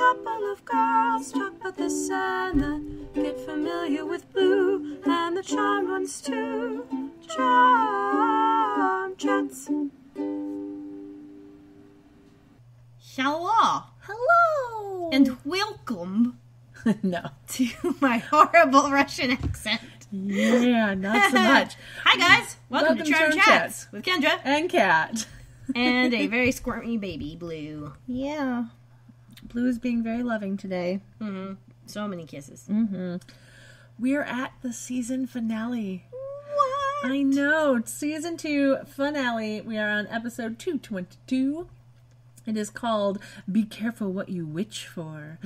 couple of girls talk about this and that, get familiar with blue and the charmed ones too. Charm Chats. Hello. Hello. And welcome No. to my horrible Russian accent. Yeah, not so much. Hi guys. Welcome to Charm Chats with Kendra. And Kat. And a very squirmy baby, Blue. Yeah. Blue is being very loving today. Mm-hmm. So many kisses. Mm-hmm. We're at the season finale. What? I know. It's season 2 finale. We are on episode 222. It is called Be Careful What You Wish For.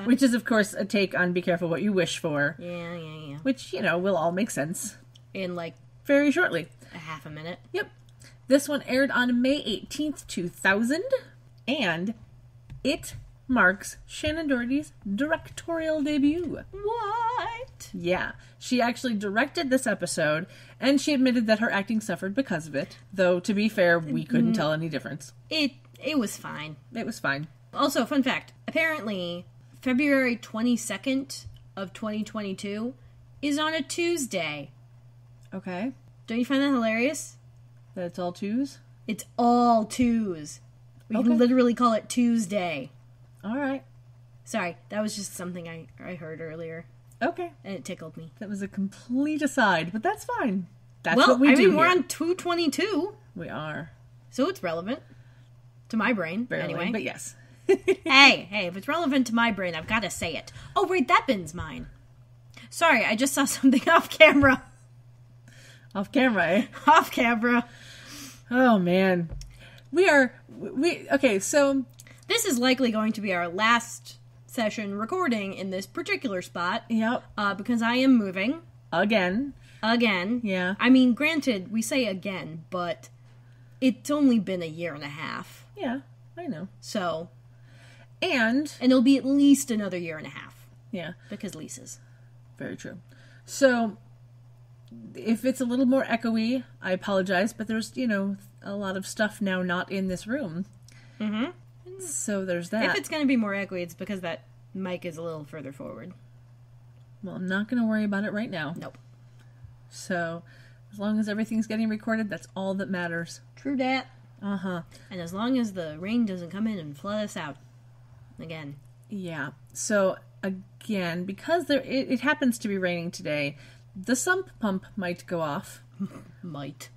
Which is, of course, a take on Be Careful What You Wish For. Yeah. Which, you know, will all make sense. In like Very shortly. a half a minute. Yep. This one aired on May 18th, 2000. And it marks Shannen Doherty's directorial debut. What? Yeah. She actually directed this episode, and she admitted that her acting suffered because of it. Though, to be fair, we couldn't tell any difference. It was fine. It was fine. Also, fun fact. Apparently, February 22nd of 2022 is on a Tuesday. Okay. Don't you find that hilarious? That it's all twos? It's all twos. We Okay. can literally call it Tuesday. All right. Sorry, that was just something I heard earlier, Okay. and it tickled me. That was a complete aside, but that's fine. That's Well, what we do we're here. on 222, We are. so it's relevant to my brain, Barely, anyway. but yes. hey, if it's relevant to my brain, I've got to say it. Oh, wait, that bin's mine. Sorry, I just saw something off camera. Off camera, eh? Off camera. Oh, man. Okay, so... This is likely going to be our last session recording in this particular spot. Yep. Because I am moving. Again. Again. Yeah. I mean, granted, we say again, but it's only been a year and a half. Yeah, I know. So... And it'll be at least another year and a half. yeah, Because leases. very true. So, if it's a little more echoey, I apologize, but there's, a lot of stuff now not in this room. Mm-hmm. So there's that. If it's going to be more echoey, it's because that mic is a little further forward. Well, I'm not going to worry about it right now. Nope. So, as long as everything's getting recorded, that's all that matters. True dat. Uh-huh. And as long as the rain doesn't come in and flood us out. Again. Yeah. So, again, because it happens to be raining today, the sump pump might go off. Might.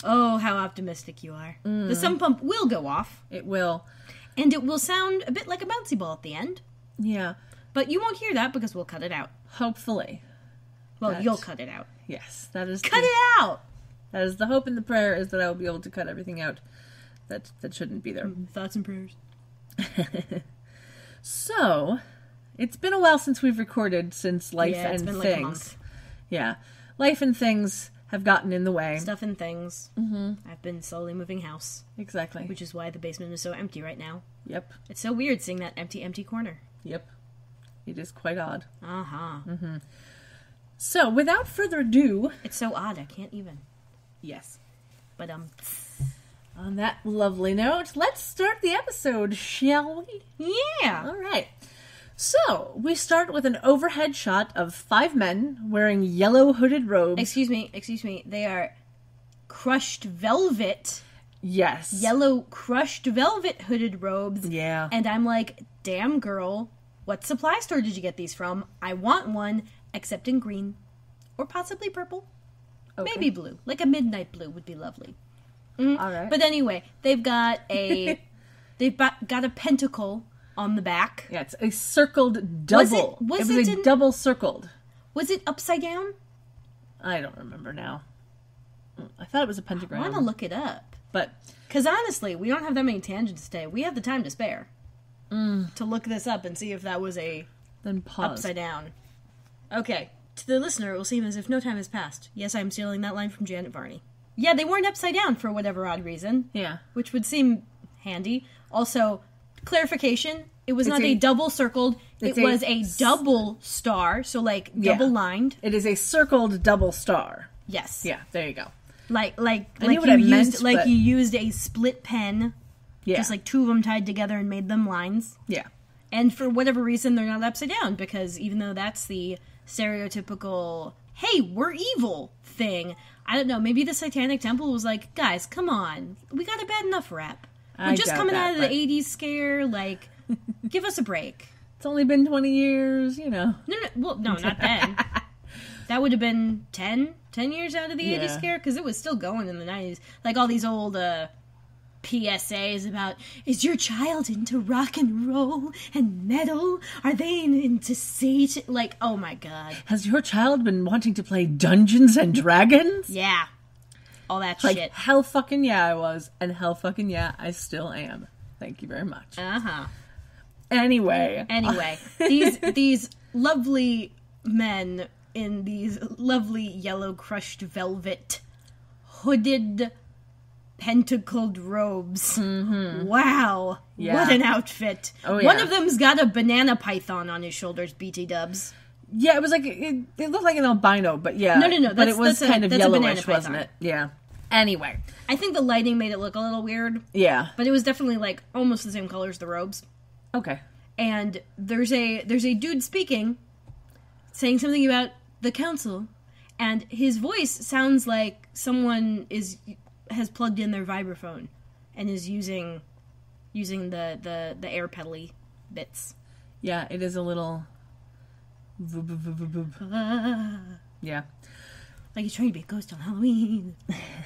Oh, how optimistic you are. The sump pump will go off. It will. And it will sound a bit like a bouncy ball at the end. Yeah. But you won't hear that because we'll cut it out. Hopefully. Well, you'll cut it out. Yes. That is Cut it out! That is the hope and the prayer, is that I will be able to cut everything out that shouldn't be there. Thoughts and prayers. So, it's been a while since we've recorded since Life Yeah, it's and been Things. like a month. Yeah. Life and Things have gotten in the way. Stuff and things. Mm-hmm. I've been slowly moving house. Exactly. Which is why the basement is so empty right now. Yep. It's so weird seeing that empty corner. Yep. It is quite odd. Uh-huh. Mm-hmm. So, without further ado... It's so odd, I can't even. Yes. But, On that lovely note, let's start the episode, shall we? yeah! All right. So, we start with an overhead shot of 5 men wearing yellow hooded robes. Excuse me. They are crushed velvet, Yes. yellow crushed velvet hooded robes. Yeah. And I'm like, damn girl, what supply store did you get these from? I want one, except in green. Or possibly purple. Okay. Maybe blue. Like a midnight blue would be lovely. All right. But anyway, they've got a got a pentacle on the back. Yeah, it's a circled double. Was it it a in- double circled. Was it upside down? I don't remember now. I thought it was a I pentagram. want to look it up. But Because honestly, we don't have that many tangents today. We have the time to spare to look this up and see if that was a then pause. upside down. Okay, to the listener, it will seem as if no time has passed. Yes, I'm stealing that line from Janet Varney. Yeah, they weren't upside down for whatever odd reason. Yeah. Which would seem handy. Also, clarification, it was not a- a double circled, it it's was a double star, so like double lined. It is a circled double star. Yes. Yeah, there you go. Like I knew what I meant, you but- used a split pen Yeah. Just like two of them tied together and made them lines. Yeah. And for whatever reason, they're not upside down, because even though that's the stereotypical, hey, we're evil thing, I don't know, maybe the Satanic Temple was like, guys, come on, we got a bad enough rap. We're just coming out of the 80s scare, like, give us a break. It's only been 20 years, you know. No, not then. That would have been 10 years out of the 80s scare, because it was still going in the 90s. Like, all these old, PSAs about, is your child into rock and roll and metal? Are they into Satan? Like, oh my god. Has your child been wanting to play Dungeons and Dragons? Yeah. All that Like, shit. hell fucking yeah I was, and hell fucking yeah I still am. Thank you very much. Uh-huh. Anyway, these lovely men in these lovely yellow crushed velvet hooded pentacled robes. Mm-hmm. Wow. Yeah. What an outfit. Oh, yeah. One of them's got a banana python on his shoulders, BT dubs. yeah, it was like, it looked like an albino, but yeah. No, but it was kind of that's a banana yellowish, wasn't python. it? Yeah. Anyway. I think the lighting made it look a little weird, Yeah. but it was definitely like almost the same color as the robes. Okay. And there's a dude speaking, saying something about the council, and his voice sounds like someone has plugged in their vibraphone and is using the air pedally bits. Yeah, it is a little... Yeah. Like he's trying to be a ghost on Halloween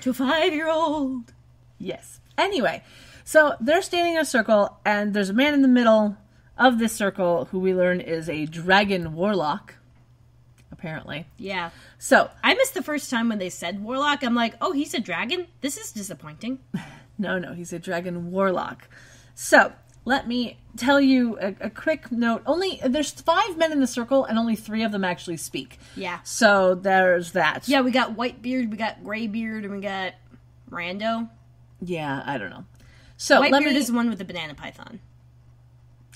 to a 5-year-old. Yes. Anyway, so they're standing in a circle, and there's a man in the middle of this circle who we learn is a dragon warlock, apparently. Yeah. So, I missed the first time when they said warlock. I'm like, oh, he's a dragon? This is disappointing. no, he's a dragon warlock. So, let me tell you a quick note. There's 5 men in the circle, and only 3 of them actually speak. Yeah. So, there's that. Yeah, we got Whitebeard, we got Graybeard, and we got Rando. Yeah, I don't know. So, Whitebeard is the one with the banana python.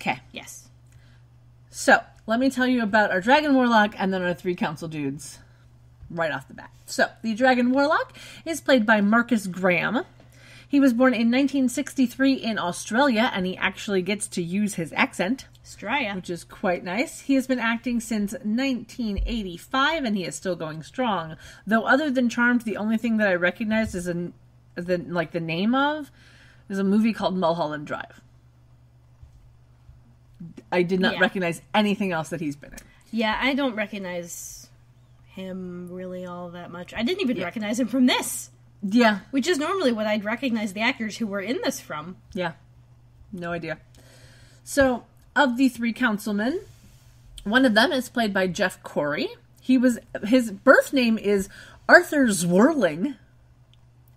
Okay. Yes. So, let me tell you about our Dragon Warlock and then our 3 council dudes right off the bat. So, the Dragon Warlock is played by Marcus Graham. He was born in 1963 in Australia, and he actually gets to use his accent, Straya. which is quite nice. He has been acting since 1985, and he is still going strong. Though, other than Charmed, the only thing that I recognize is the name of is a movie called Mulholland Drive. I did not recognize anything else that he's been in. Yeah, I don't recognize him really all that much. I didn't even recognize him from this. Yeah. Which is normally what I'd recognize the actors who were in this from. Yeah. No idea. So, of the 3 councilmen, one of them is played by Jeff Corey. His birth name is Arthur Zwirling.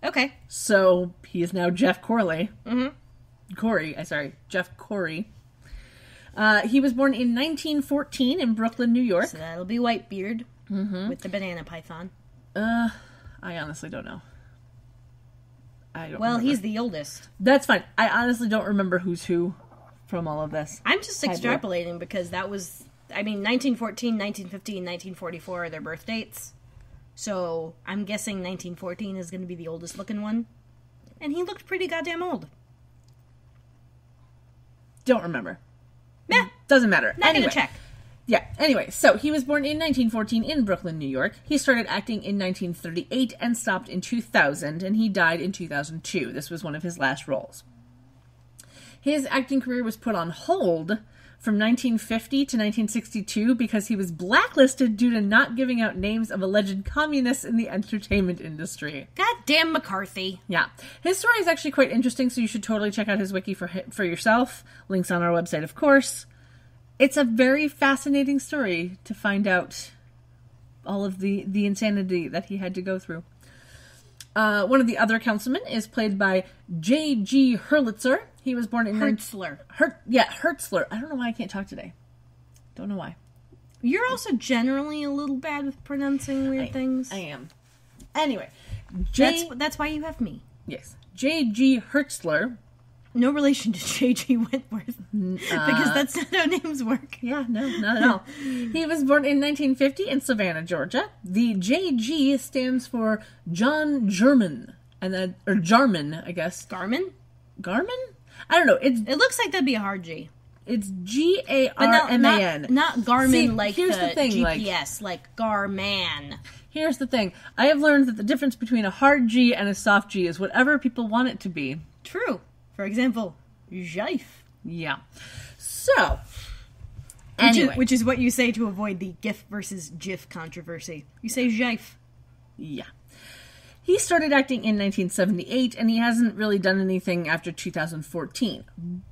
Okay. So, he is now Jeff Corley. Mm-hmm. Jeff Corey. He was born in 1914 in Brooklyn, New York. So that'll be Whitebeard with the banana python. I honestly don't know. Well, he's the oldest. That's fine. I honestly don't remember who's who from all of this. I'm just extrapolating because that was, 1914, 1915, 1944 are their birth dates. So I'm guessing 1914 is going to be the oldest looking one. And he looked pretty goddamn old. Don't remember. Nah. Doesn't matter. Not gonna check. Yeah, anyway, so he was born in 1914 in Brooklyn, New York. He started acting in 1938 and stopped in 2000, and he died in 2002. This was one of his last roles. His acting career was put on hold from 1950 to 1962 because he was blacklisted due to not giving out names of alleged communists in the entertainment industry. Goddamn McCarthy. Yeah. His story is actually quite interesting, so you should totally check out his wiki for yourself. Links on our website, of course. It's a very fascinating story to find out all of the insanity that he had to go through. One of the other councilmen is played by J.G. Hurlitzer. He was born in... Hertzler. Hertzler. I don't know why I can't talk today. Don't know why. You're also generally a little bad with pronouncing weird things. I am. Anyway. That's why you have me. Yes. J.G. Hertzler. No relation to J.G. Wentworth. Because that's not how names work. Yeah, no, not at all. He was born in 1950 in Savannah, Georgia. The J.G. stands for John German. Or Jarman, I guess. Garmin? Garmin? I don't know. It looks like that'd be a hard G. It's Garman. Not Garmin. See, like here's the thing, GPS, like Garman. Here's the thing. I have learned that the difference between a hard G and a soft G is whatever people want it to be. True. For example, Jife. Yeah. So, anyway. Which is what you say to avoid the GIF versus GIF controversy. You say Jife. Yeah. He started acting in 1978, and he hasn't really done anything after 2014.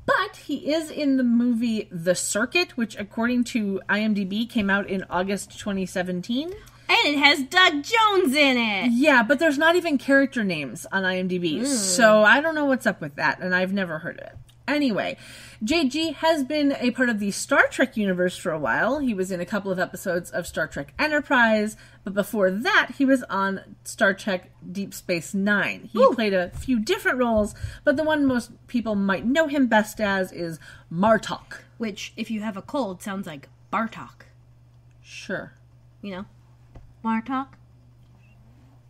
But he is in the movie The Circuit, which, according to IMDb, came out in August 2017. And it has Doug Jones in it! Yeah, but there's not even character names on IMDb, so I don't know what's up with that, and I've never heard of it. Anyway, JG has been a part of the Star Trek universe for a while. He was in a couple of episodes of Star Trek Enterprise, but before that, he was on Star Trek Deep Space Nine. He played a few different roles, but the one most people might know him best as is Martok. Which, if you have a cold, sounds like Bartok. Sure. You know? Martok?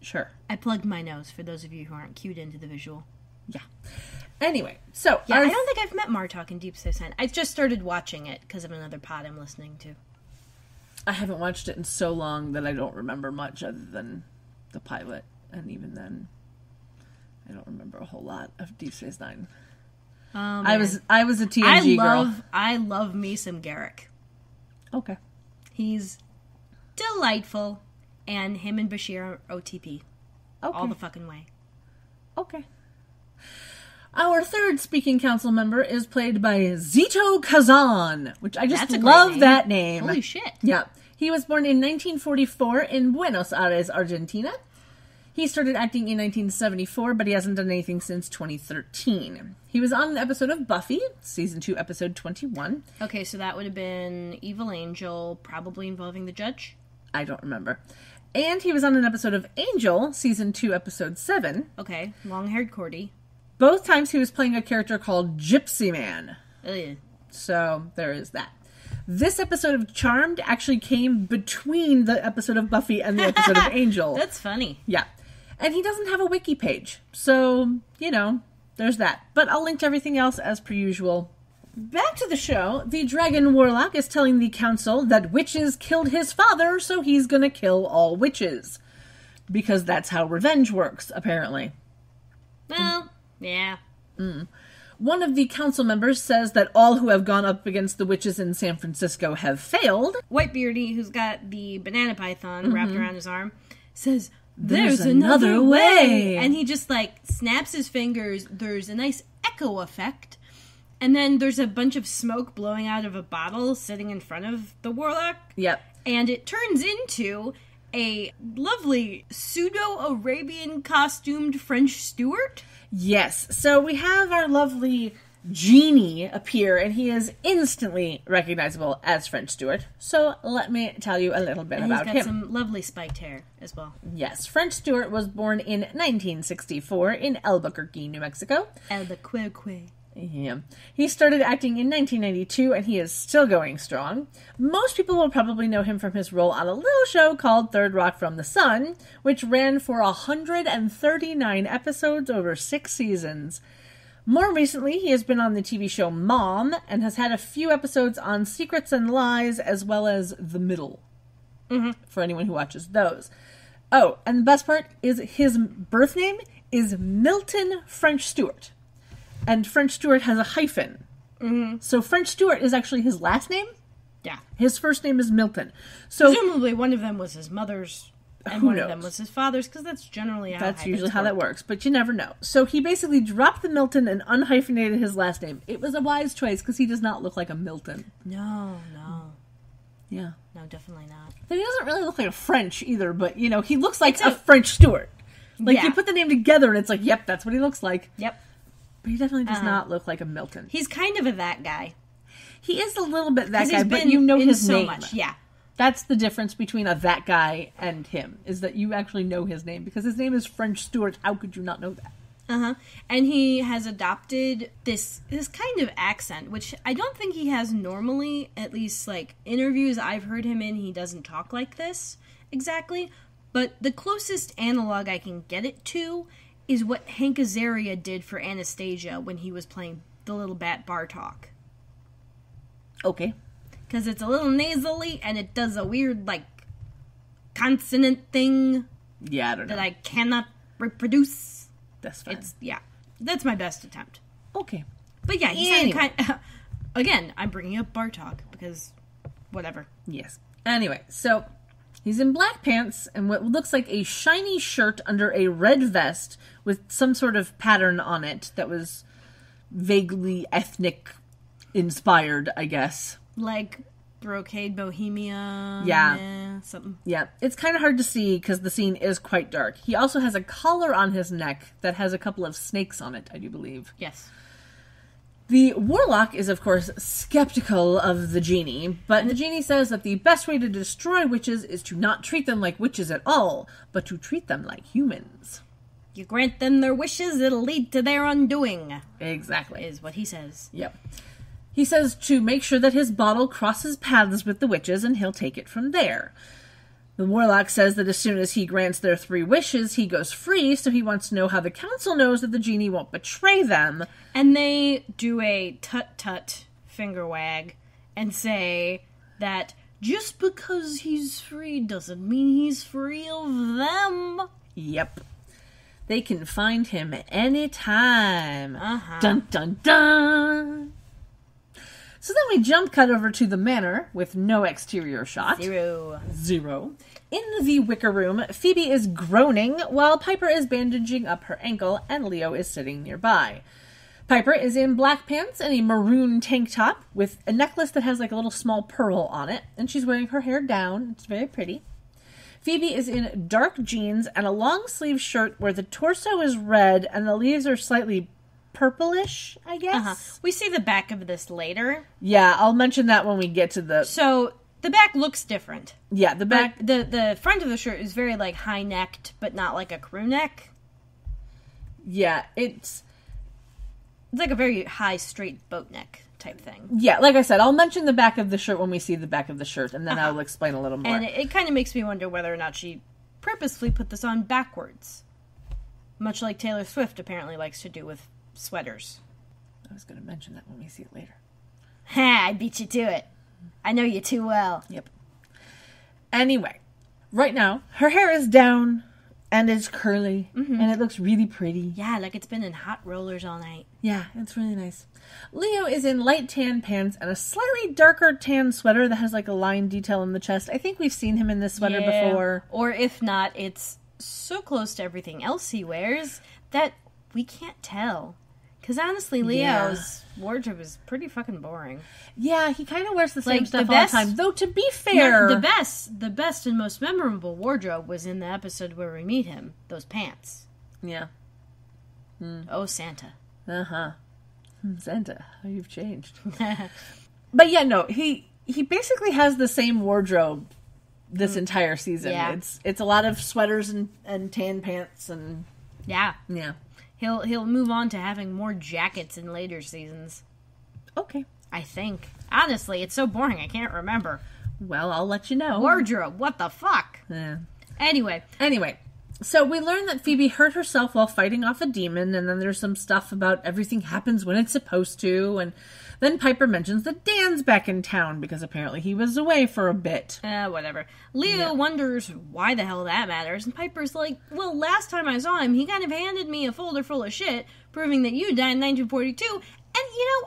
Sure. I plugged my nose for those of you who aren't cued into the visual. Yeah. Anyway, so... Yeah, I don't think I've met Martok in Deep Space Nine. I just started watching it because of another pod I'm listening to. I haven't watched it in so long that I don't remember much other than the pilot. And even then, I don't remember a whole lot of Deep Space Nine. I was a TNG girl. I love me some Garrick. Okay. He's delightful. And him and Bashir are OTP. Okay. All the fucking way. Okay. Our third speaking council member is played by Zito Kazan, which I just love that name. Holy shit. Yeah. He was born in 1944 in Buenos Aires, Argentina. He started acting in 1974, but he hasn't done anything since 2013. He was on an episode of Buffy, season 2, episode 21. Okay, so that would have been Evil Angel, probably involving the judge? I don't remember. And he was on an episode of Angel, season 2, episode 7. Okay, long-haired Cordy. Both times he was playing a character called Gypsy Man. Ugh. So there is that. This episode of Charmed actually came between the episode of Buffy and the episode of Angel. That's funny. Yeah. And he doesn't have a wiki page. So, you know, there's that. But I'll link to everything else as per usual. Back to the show. The Dragon Warlock is telling the council that witches killed his father, so he's gonna kill all witches. Because that's how revenge works, apparently. Well, yeah. One of the council members says that all who have gone up against the witches in San Francisco have failed. Whitebeardy, who's got the banana python wrapped around his arm, says, There's another way. And he just, like, snaps his fingers. There's a nice echo effect. And then there's a bunch of smoke blowing out of a bottle sitting in front of the warlock. Yep. And it turns into a lovely pseudo-Arabian costumed French Stewart. Yes. So we have our lovely genie appear, and he is instantly recognizable as French Stewart. So let me tell you a little bit about him. He's got some lovely spiked hair as well. Yes. French Stewart was born in 1964 in Albuquerque, New Mexico. Albuquerque. Yeah. He started acting in 1992, and he is still going strong. Most people will probably know him from his role on a little show called Third Rock from the Sun, which ran for 139 episodes over 6 seasons. More recently, he has been on the TV show Mom, and has had a few episodes on Secrets and Lies, as well as The Middle, for anyone who watches those. Oh, and the best part is his birth name is Milton French Stewart. And French Stewart has a hyphen. So French Stewart is actually his last name. Yeah. His first name is Milton. So presumably one of them was his mother's and one of them was his father's, because that's generally how that's usually how that works, but you never know. So he basically dropped the Milton and unhyphenated his last name. It was a wise choice, because he does not look like a Milton. No. Yeah. No, definitely not. Then he doesn't really look like a French either, but, you know, he looks like a French Stewart. Like, you put the name together, and it's like, yep, that's what he looks like. Yep. But he definitely does not look like a Milton. He's kind of a that guy. He is a little bit that guy, but you know his name. Much. Yeah. That's the difference between a that guy and him, is that you actually know his name. Because his name is French Stewart. How could you not know that? And he has adopted this kind of accent, which I don't think he has normally. At least, like, interviews I've heard him in, he doesn't talk like this exactly. But the closest analog I can get it to is what Hank Azaria did for Anastasia when he was playing the little bat Bartok. Okay. Because it's a little nasally, and it does a weird, like, consonant thing Yeah, I don't know. that I cannot reproduce. That's fine. That's my best attempt. Okay. But yeah, he Anyway. sounded kind again, I'm bringing up Bartok, because whatever. Yes. Anyway, so he's in black pants and what looks like a shiny shirt under a red vest with some sort of pattern on it that was vaguely ethnic inspired, I guess. Like Brocade Bohemia. Yeah. Something. Yeah, it's kind of hard to see because the scene is quite dark. He also has a collar on his neck that has a couple of snakes on it, I do believe. Yes. The warlock is, of course, skeptical of the genie, but the genie says that the best way to destroy witches is to not treat them like witches at all, but to treat them like humans. You grant them their wishes, it'll lead to their undoing, Exactly. is what he says. Yep. He says to make sure that his bottle crosses paths with the witches and he'll take it from there. The warlock says that as soon as he grants their 3 wishes, he goes free, so he wants to know how the council knows that the genie won't betray them. And they do a tut-tut finger wag and say that just because he's free doesn't mean he's free of them. Yep. They can find him anytime. Uh-huh. Dun dun dun! So then we jump cut over to the manor with no exterior shot. Zero. In the Wicker Room, Phoebe is groaning while Piper is bandaging up her ankle and Leo is sitting nearby. Piper is in black pants and a maroon tank top with a necklace that has like a little small pearl on it, and she's wearing her hair down. It's very pretty. Phoebe is in dark jeans and a long sleeve shirt where the torso is red and the leaves are slightly purplish, I guess. Uh-huh. We see the back of this later. Yeah, I'll mention that when we get to the... So the back looks different. Yeah, the back... The front of the shirt is very like high-necked, but not like a crew neck. Yeah, it's like a very high, straight boat neck type thing. Yeah, like I said, I'll mention the back of the shirt when we see the back of the shirt, and then I'll explain a little more. And it kind of makes me wonder whether or not she purposefully put this on backwards. Much like Taylor Swift apparently likes to do with sweaters. I was going to mention that when we see it later. Ha! I beat you to it. I know you too well. Yep. Anyway, right now, her hair is down and it's curly, and it looks really pretty. Yeah, like it's been in hot rollers all night. Yeah, it's really nice. Leo is in light tan pants and a slightly darker tan sweater that has like a line detail in the chest. I think we've seen him in this sweater before. Or if not, it's so close to everything else he wears that we can't tell. Because honestly, Leo's wardrobe is pretty fucking boring. Yeah, he kind of wears the same Like, stuff the all best- the time. Though, to be fair... The best and most memorable wardrobe was in the episode where we meet him. Those pants. Yeah. Oh, Santa. Uh-huh. Santa, how you've changed. But yeah, no, he basically has the same wardrobe this entire season. Yeah. It's a lot of sweaters and tan pants and... Yeah. Yeah. He'll move on to having more jackets in later seasons. Okay. I think. Honestly, it's so boring I can't remember. Well, I'll let you know. Wardrobe, what the fuck? Yeah. Anyway, So we learn that Phoebe hurt herself while fighting off a demon, and then there's some stuff about everything happens when it's supposed to, and then Piper mentions that Dan's back in town because apparently he was away for a bit. whatever. Leo wonders why the hell that matters, and Piper's like, well, last time I saw him, he kind of handed me a folder full of shit, proving that you died in 1942, and,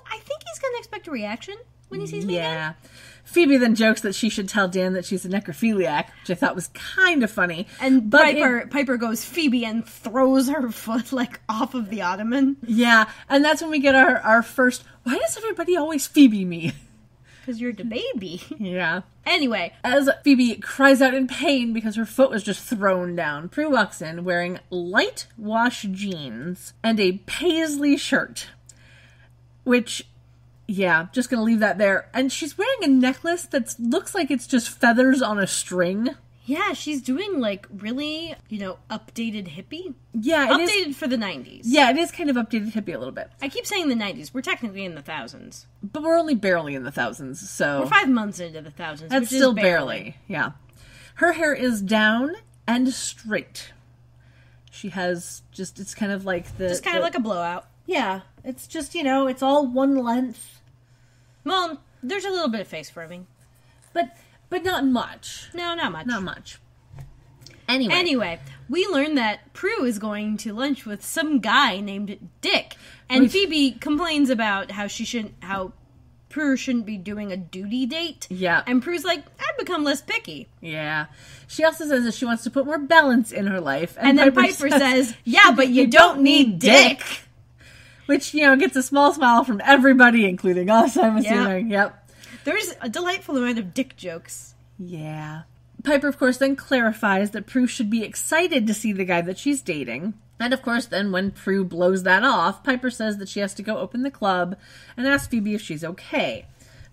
I think he's gonna expect a reaction when he sees me again. Yeah. Phoebe then jokes that she should tell Dan that she's a necrophiliac, which I thought was kind of funny. And but Piper goes Phoebe and throws her foot, off of the ottoman. Yeah, and that's when we get our first, why does everybody always Phoebe me? Because you're the baby. Yeah. Anyway. As Phoebe cries out in pain because her foot was just thrown down, Prue walks in wearing light wash jeans and a paisley shirt. Which, yeah, just gonna leave that there. And she's wearing a necklace that looks like it's just feathers on a string. Yeah, she's doing, really, updated hippie. Yeah, it is. Updated for the 90s. Yeah, it is kind of updated hippie a little bit. I keep saying the 90s. We're technically in the thousands. But we're only barely in the thousands, so... We're 5 months into the thousands, That's which still is barely. Yeah. Her hair is down and straight. She has just, it's kind of like the... Just kind of like a blowout. Yeah. It's just, it's all one length. Well, there's a little bit of face framing. But not much. No, not much. Not much. Anyway, we learned that Prue is going to lunch with some guy named Dick. And Phoebe complains about how Prue shouldn't be doing a duty date. Yeah. And Prue's like, I'd become less picky. Yeah. She also says that she wants to put more balance in her life. And then Piper says, yeah, but you don't need Dick. Which, gets a small smile from everybody, including us, I'm assuming. Yep. There's a delightful amount of Dick jokes. Yeah. Piper, of course, then clarifies that Prue should be excited to see the guy that she's dating. And, of course, then when Prue blows that off, Piper says that she has to go open the club and ask Phoebe if she's okay.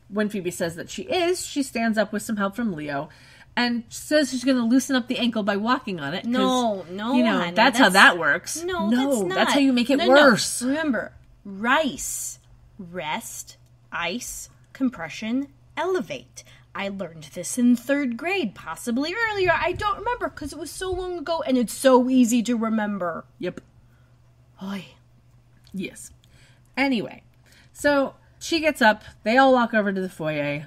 When Phoebe says that she is, she stands up with some help from Leo and says she's going to loosen up the ankle by walking on it. No, honey, that's how that works. No, that's not. That's how you make it worse. No. Remember, rice, rest, ice, compression, elevate. I learned this in 3rd grade, possibly earlier. I don't remember because it was so long ago and it's so easy to remember. Yep. Oy. Yes. Anyway, so she gets up. They all walk over to the foyer.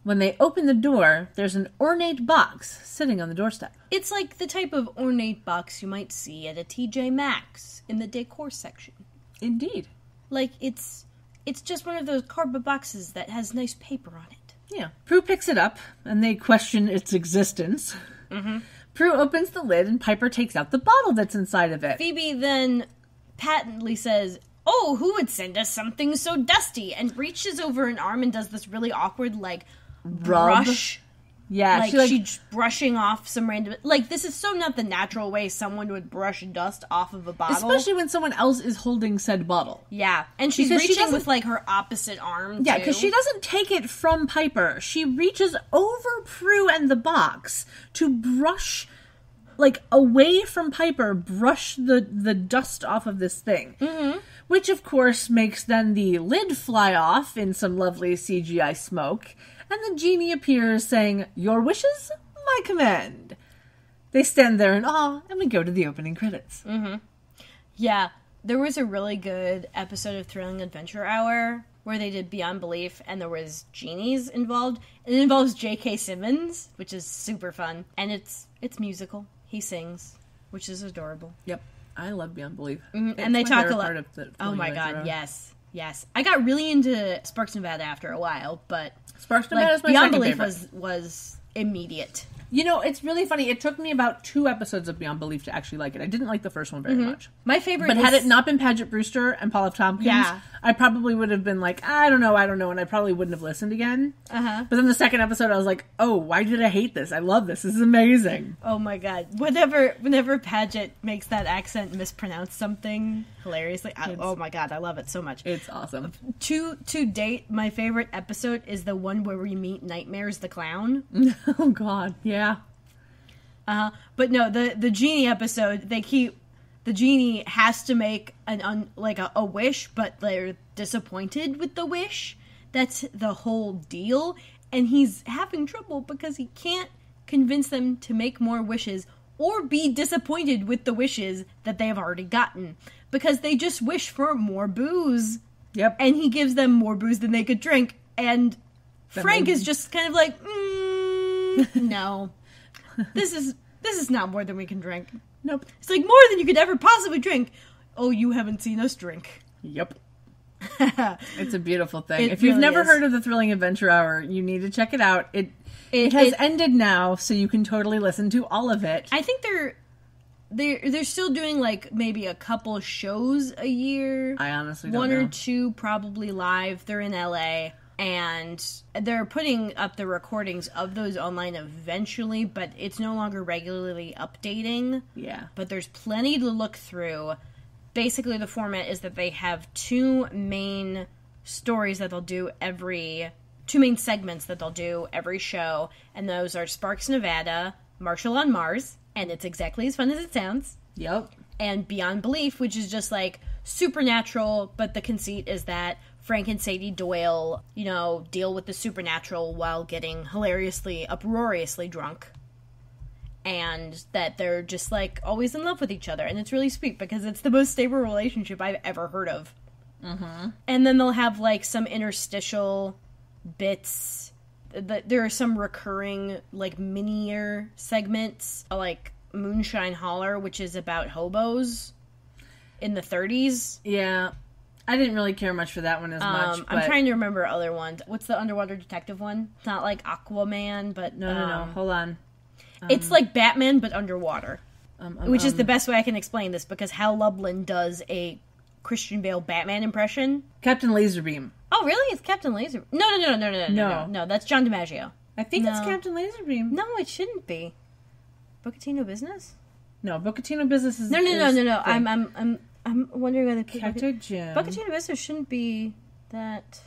When they open the door, there's an ornate box sitting on the doorstep. It's like the type of ornate box you might see at a TJ Maxx in the decor section. Indeed. Like, it's just one of those cardboard boxes that has nice paper on it. Yeah. Prue picks it up, and they question its existence. Mm-hmm. Prue opens the lid, and Piper takes out the bottle that's inside of it. Phoebe then patently says, oh, who would send us something so dusty? And reaches over an arm and does this really awkward, brush. Yeah. She's brushing off some random... this is so not the natural way someone would brush dust off of a bottle. Especially when someone else is holding said bottle. Yeah. And she's reaching with, her opposite arm, Yeah, because she doesn't take it from Piper. She reaches over Prue and the box to brush... away from Piper, brush the dust off of this thing. Mm-hmm. Which, of course, makes then the lid fly off in some lovely CGI smoke, and the genie appears saying, your wishes, my command. They stand there in awe, and we go to the opening credits. Mm-hmm. Yeah, there was a really good episode of Thrilling Adventure Hour where they did Beyond Belief, and there was genies involved. It involves J.K. Simmons, which is super fun, and it's musical. He sings, which is adorable. Yep. I love Beyond Belief. Mm-hmm. And they talk a lot. Oh my god, yes. I got really into Sparks Nevada after a while, but Sparks Nevada is my Beyond second Belief favorite. was immediate. It's really funny. It took me about 2 episodes of Beyond Belief to actually like it. I didn't like the first one very much. My favorite But had it not been Paget Brewster and Paul F. Tompkins, I probably would have been like, I don't know, and I probably wouldn't have listened again. Uh-huh. But then the second episode, I was like, oh, why did I hate this? I love this. This is amazing. Oh my god. Whenever Paget makes that accent mispronounce something hilariously, oh my god, I love it so much. It's awesome. To date, my favorite episode is the one where we meet Nightmares the Clown. Oh god, yeah. But no, the genie episode, the genie has to make a wish, but they're disappointed with the wish. That's the whole deal. And he's having trouble because he can't convince them to make more wishes or be disappointed with the wishes that they have already gotten. Because they just wish for more booze. Yep. And he gives them more booze than they could drink. And Frank is just kind of like, no. This is not more than we can drink. Nope. It's like more than you could ever possibly drink. Oh, you haven't seen us drink. Yep. It's a beautiful thing. If really you've never is. heard of the Thrilling Adventure Hour, you need to check it out. It has ended now, so you can totally listen to all of it. I think they're still doing maybe a couple shows a year. I honestly don't know. 1 or 2 probably live. They're in LA. And they're putting up the recordings of those online eventually, but it's no longer regularly updating. Yeah. But there's plenty to look through. Basically, the format is that they have 2 main stories that they'll do 2 main segments that they'll do every show, and those are Sparks Nevada, Marshall on Mars, and it's exactly as fun as it sounds. Yep. And Beyond Belief, which is just supernatural, but the conceit is that Frank and Sadie Doyle, deal with the supernatural while getting hilariously, uproariously drunk. And that they're just, always in love with each other. And it's really sweet because it's the most stable relationship I've ever heard of. And then they'll have, like, some interstitial bits. There are some recurring, like, minier segments, like Moonshine Holler, which is about hobos in the 30s. Yeah. I didn't really care much for that one as much. But... I'm trying to remember other ones. What's the underwater detective one? It's not like Aquaman, but... No. Hold on. It's like Batman, but underwater. Which is the best way I can explain this, because Hal Lublin does a Christian Bale Batman impression. Captain Laserbeam. Oh, really? It's Captain Laser... No, that's John DiMaggio. I think it's Captain Laserbeam. No, it shouldn't be. Bocatino Business? No, Bocatino Business is... No. I'm wondering whether people... Captain Jim. Bocatino Business shouldn't be that...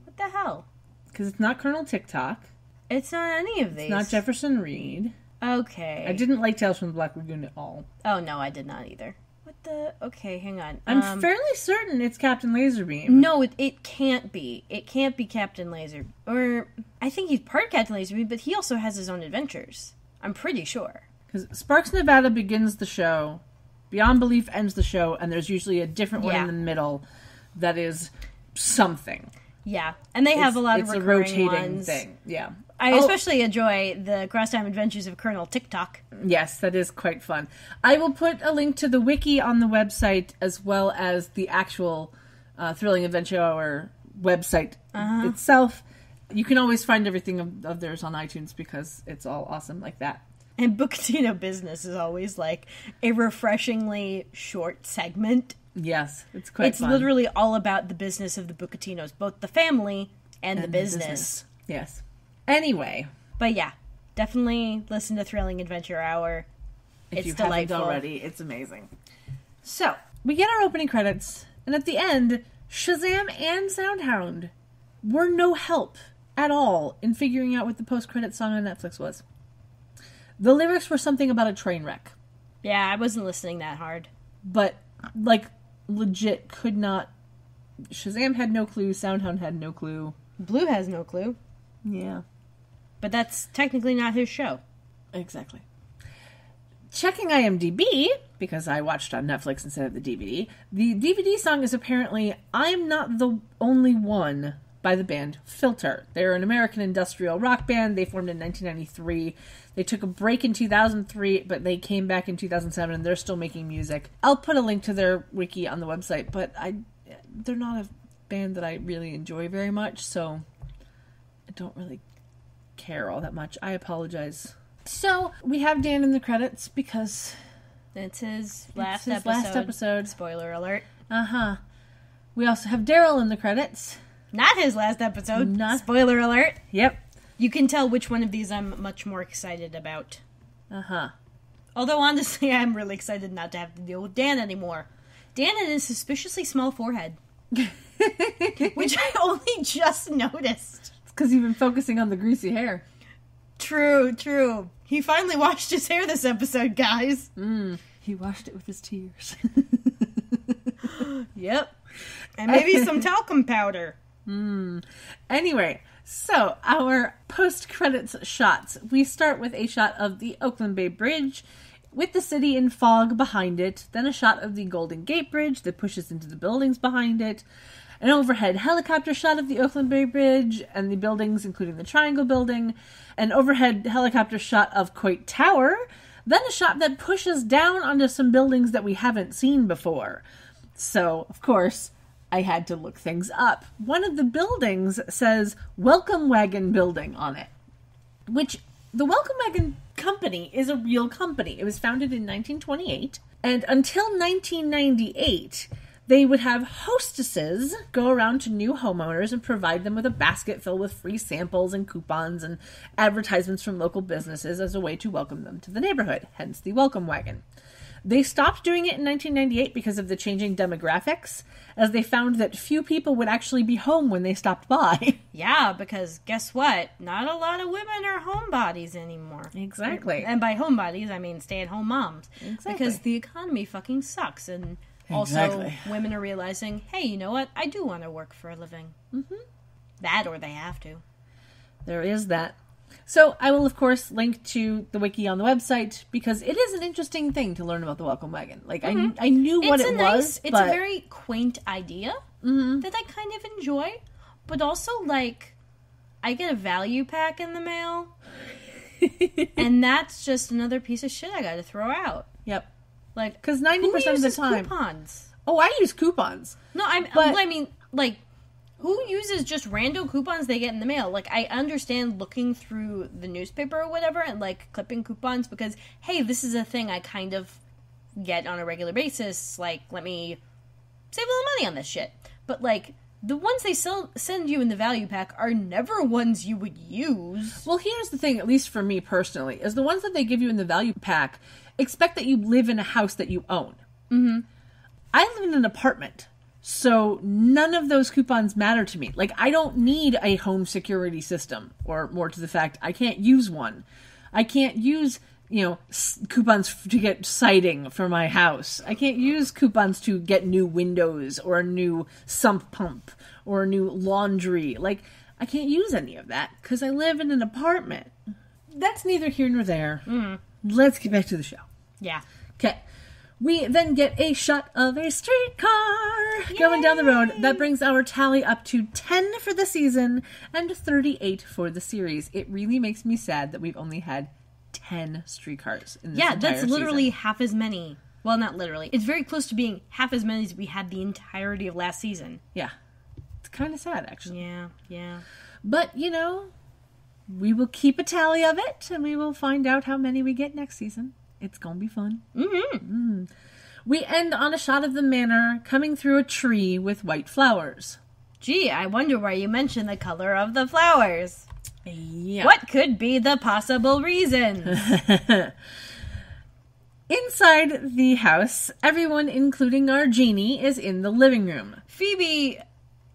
What the hell? Because it's not Colonel TikTok. It's not any of these. It's not Jefferson Reed. Okay. I didn't like Tales from the Black Lagoon at all. Oh, no, I did not either. What the... Okay, hang on. I'm fairly certain it's Captain Laserbeam. No, it can't be. It can't be Captain Laser. Or... I think he's part Captain Laserbeam, but he also has his own adventures. I'm pretty sure. Because Sparks, Nevada begins the show... Beyond Belief ends the show, and there's usually a different one in the middle that is something. Yeah, and they have a lot of recurring ones. It's a rotating ones. thing, yeah. I especially enjoy the Crosstime Adventures of Colonel TikTok. Yes, that is quite fun. I will put a link to the wiki on the website, as well as the actual Thrilling Adventure Hour website itself. You can always find everything of theirs on iTunes, because it's all awesome like that. And Bocatino Business is always, like, a refreshingly short segment. Yes, it's quite fun. It's literally all about the business of the Bocatinos, both the family and the business. Yes. Anyway. But yeah, definitely listen to Thrilling Adventure Hour. If it's delightful. Already, it's amazing. So, we get our opening credits, and at the end, Shazam and Soundhound were no help at all in figuring out what the post-credit song on Netflix was. The lyrics were something about a train wreck. Yeah, I wasn't listening that hard. But, like, legit could not... Shazam had no clue, Soundhound had no clue. Blue has no clue. Yeah. But that's technically not his show. Exactly. Checking IMDb, because I watched on Netflix instead of the DVD song is apparently I'm Not the Only One by the band Filter. They're an American industrial rock band. They formed in 1993. They took a break in 2003, but they came back in 2007, and they're still making music. I'll put a link to their wiki on the website, but they're not a band that I really enjoy very much, so I don't really care all that much. I apologize. So, we have Dan in the credits because... It's his last episode. Spoiler alert. Uh-huh. We also have Daryl in the credits. Not his last episode. Spoiler alert. Yep. You can tell which one of these I'm much more excited about. Uh-huh. Although, honestly, I'm really excited not to have to deal with Dan anymore. Dan and his suspiciously small forehead. Which I only just noticed. It's because you've been focusing on the greasy hair. True. He finally washed his hair this episode, guys. He washed it with his tears. Yep. And maybe some talcum powder. Anyway, so our post-credits shots. We start with a shot of the Oakland Bay Bridge with the city in fog behind it. Then a shot of the Golden Gate Bridge that pushes into the buildings behind it. An overhead helicopter shot of the Oakland Bay Bridge and the buildings, including the Triangle Building. An overhead helicopter shot of Coit Tower. Then a shot that pushes down onto some buildings that we haven't seen before. So, of course, I had to look things up. One of the buildings says Welcome Wagon Building on it. Which, the Welcome Wagon Company is a real company. It was founded in 1928. And until 1998... they would have hostesses go around to new homeowners and provide them with a basket filled with free samples and coupons and advertisements from local businesses as a way to welcome them to the neighborhood, hence the Welcome Wagon. They stopped doing it in 1998 because of the changing demographics, as they found that few people would actually be home when they stopped by. Yeah, because guess what? Not a lot of women are homebodies anymore. Exactly. And by homebodies, I mean stay-at-home moms. Exactly. Because the economy fucking sucks, and... also, women are realizing, hey, you know what? I do want to work for a living. Mm-hmm. That or they have to. There is that. So I will, of course, link to the wiki on the website because it is an interesting thing to learn about the Welcome Wagon. Like, I knew what it was, It's but... a very quaint idea that I kind of enjoy, but also, like, I get a value pack in the mail, and that's just another piece of shit I gotta throw out. Yep. Like, because 90% of the time... coupons? Oh, I use coupons. No, I mean, like... Who uses just random coupons they get in the mail? Like, I understand looking through the newspaper or whatever and, like, clipping coupons because, hey, this is a thing I kind of get on a regular basis. Like, let me save a little money on this shit. But, like, the ones they send you in the value pack are never ones you would use. Well, here's the thing, at least for me personally, is the ones that they give you in the value pack expect that you live in a house that you own. Mm-hmm. I live in an apartment. So none of those coupons matter to me. Like, I don't need a home security system, or more to the fact, I can't use one. I can't use, coupons to get siding for my house. I can't use coupons to get new windows or a new sump pump or a new laundry. Like, I can't use any of that because I live in an apartment. That's neither here nor there. Let's get back to the show. Yeah. Okay. We then get a shot of a streetcar going down the road. That brings our tally up to 10 for the season and 38 for the series. It really makes me sad that we've only had 10 streetcars in this entire that's literally season. half as many. Well, not literally. It's very close to being half as many as we had the entirety of last season. Yeah. It's kind of sad, actually. Yeah. But, we will keep a tally of it, and we will find out how many we get next season. It's gonna be fun. We end on a shot of the manor coming through a tree with white flowers. Gee, I wonder why you mentioned the color of the flowers. Yeah. What could be the possible reason? Inside the house, everyone, including our genie, is in the living room. Phoebe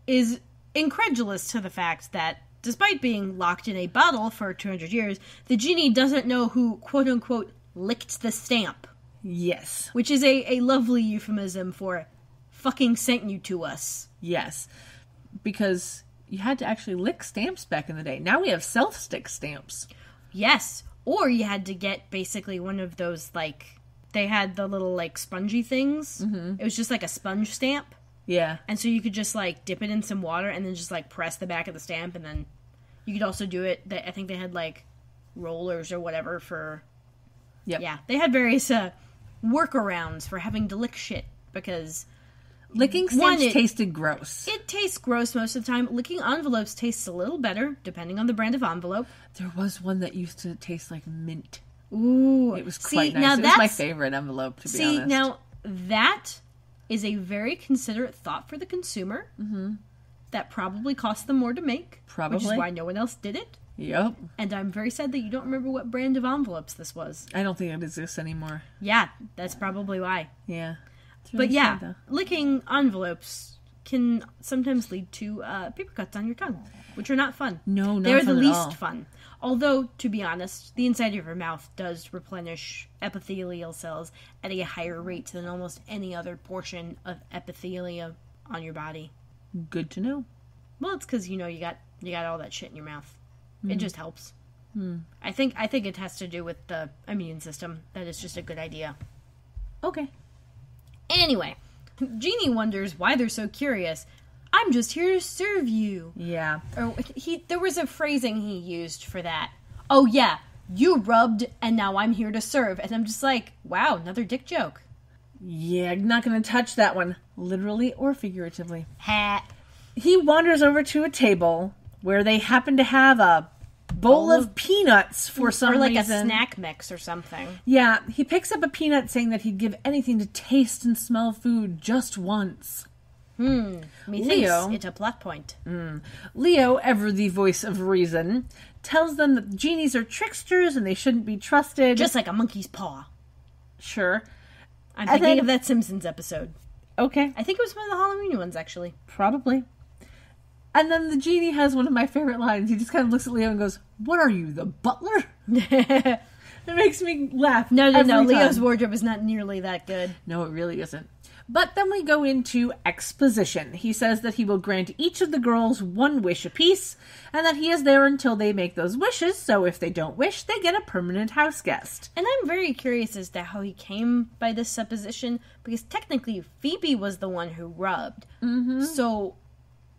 is incredulous to the fact that, despite being locked in a bottle for 200 years, the genie doesn't know who, quote-unquote, licked the stamp. Yes. Which is a lovely euphemism for fucking sent you to us. Yes. Because you had to actually lick stamps back in the day. Now we have self-stick stamps. Yes. Or you had to get basically one of those, like, they had the little, like, spongy things. Mm-hmm. It was just like a sponge stamp. Yeah. And so you could just, like, dip it in some water and then just, like, press the back of the stamp. And then you could also do it. I think they had, like, rollers or whatever for... Yep. Yeah, they had various workarounds for having to lick shit, because... Licking stamps tasted gross. It tastes gross most of the time. Licking envelopes tastes a little better, depending on the brand of envelope. There was one that used to taste like mint. Ooh. It was quite nice. It was my favorite envelope, to be honest. Now, that is a very considerate thought for the consumer. Mm-hmm. That probably cost them more to make. Probably. Which is why no one else did it. Yep. And I'm very sad that you don't remember what brand of envelopes this was. I don't think it exists anymore. Yeah, that's probably why. Yeah. Really but yeah, sad, licking envelopes can sometimes lead to paper cuts on your tongue, which are not fun. No, not They're fun the at least all. fun. Although, to be honest, the inside of your mouth does replenish epithelial cells at a higher rate than almost any other portion of epithelia on your body. Good to know. Well, it's because you got all that shit in your mouth. It just helps. I think it has to do with the immune system. That is just a good idea. Okay. Anyway, Genie wonders why they're so curious. I'm just here to serve you. Yeah. Or there was a phrasing he used for that. Oh yeah, you rubbed and now I'm here to serve. And I'm just like, wow, another dick joke. Yeah, I'm not going to touch that one, literally or figuratively. Hat. He wanders over to a table where they happen to have a bowl of peanuts for some reason. Or like a snack mix or something. Yeah, he picks up a peanut saying that he'd give anything to taste and smell food just once. Methinks it a plot point. Leo, ever the voice of reason, tells them that genies are tricksters and they shouldn't be trusted. Just like a monkey's paw. Sure. I'm thinking of that Simpsons episode. Okay. I think it was one of the Halloween ones, actually. Probably. And then the genie has one of my favorite lines. He just kind of looks at Leo and goes, "What are you, the butler?" It makes me laugh. No. every Leo's time. wardrobe is not nearly that good. No, it really isn't. But then we go into exposition. He says that he will grant each of the girls one wish apiece, and that he is there until they make those wishes, so if they don't wish, they get a permanent house guest. And I'm very curious as to how he came by this supposition, because technically Phoebe was the one who rubbed. Mm-hmm. So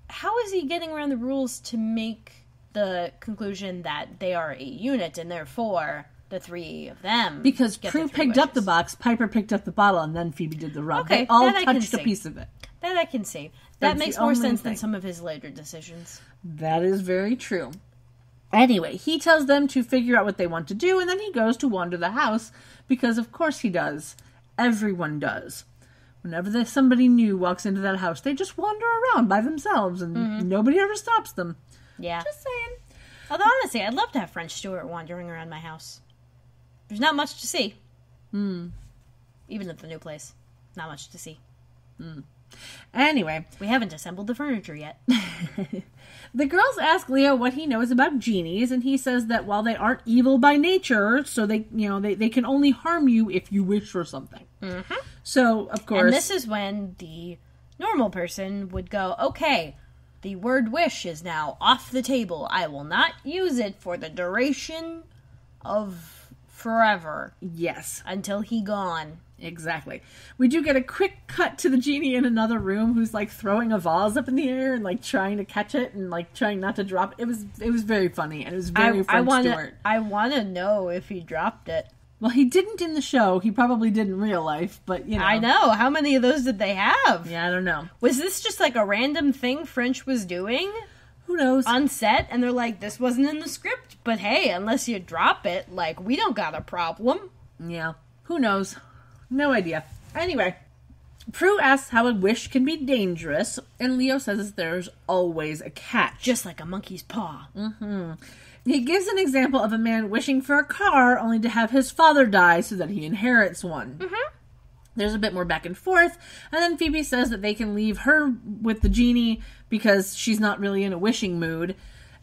how is he getting around the rules to make the conclusion that they are a unit, and therefore the three of them Because get Prue the three picked up the wishes? box, Piper picked up the bottle, and then Phoebe did the rub. Okay, They all that I can touched a see. piece of it. That I can see. That's That makes the more only sense thing. than some of his later decisions. That is very true. Anyway, he tells them to figure out what they want to do, and then he goes to wander the house, because of course he does. Everyone does. Whenever somebody new walks into that house, they just wander around by themselves, and nobody ever stops them. Yeah. Just saying. Although honestly, I'd love to have French Stewart wandering around my house. There's not much to see. Even at the new place. Not much to see. Anyway, We haven't assembled the furniture yet. the girls ask Leo what he knows about genies, and he says that while they aren't evil by nature, so they can only harm you if you wish for something. Mm-hmm. So, of course... And this is when the normal person would go, okay, the word wish is now off the table. I will not use it for the duration of forever. Yes. Until he gone. Exactly. We do get a quick cut to the genie in another room who's like throwing a vase up in the air and like trying to catch it and like trying not to drop it. It was very funny and it was very French Stewart. I want to know if he dropped it. Well, he didn't in the show. He probably did in real life, but you know. I know. How many of those did they have? Yeah, I don't know. Was this just like a random thing French was doing? Who knows? On set, and they're like, this wasn't in the script, but hey, unless you drop it, like, we don't got a problem. Yeah. Who knows? No idea. Anyway, Prue asks how a wish can be dangerous, and Leo says there's always a catch. Just like a monkey's paw. He gives an example of a man wishing for a car only to have his father die so that he inherits one. Mm-hmm. There's a bit more back and forth, and then Phoebe says that they can leave her with the genie because she's not really in a wishing mood,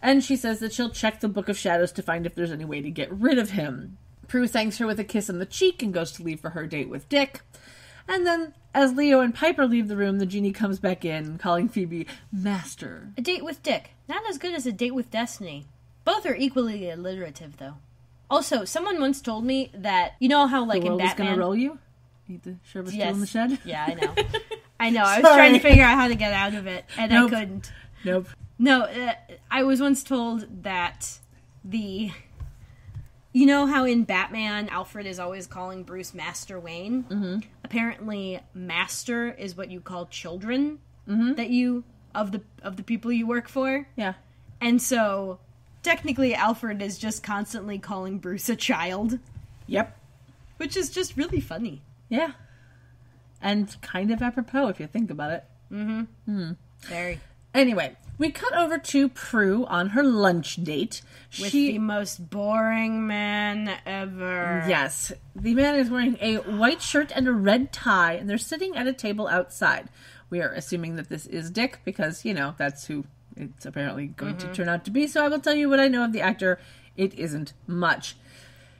and she says that she'll check the Book of Shadows to find if there's any way to get rid of him. Prue thanks her with a kiss on the cheek and goes to leave for her date with Dick. And then, as Leo and Piper leave the room, the genie comes back in, calling Phoebe Master. A date with Dick. Not as good as a date with Destiny. Both are equally alliterative, though. Also, someone once told me that, you know how, like, The world in is Batman... gonna roll you? Eat the sherbet still in the shed? Yeah, I know. I know. I was trying to figure out how to get out of it, and Nope. I couldn't. Nope. No, I was once told that the... You know how in Batman, Alfred is always calling Bruce Master Wayne? Mm-hmm. Apparently, Master is what you call children that you... Of the people you work for. Yeah. And so, technically, Alfred is just constantly calling Bruce a child. Yep. Which is just really funny. Yeah. And kind of apropos if you think about it. Very. Anyway, we cut over to Prue on her lunch date. With the most boring man ever. Yes. The man is wearing a white shirt and a red tie, and they're sitting at a table outside. We are assuming that this is Dick, because, you know, that's who it's apparently going to turn out to be. So I will tell you what I know of the actor. It isn't much.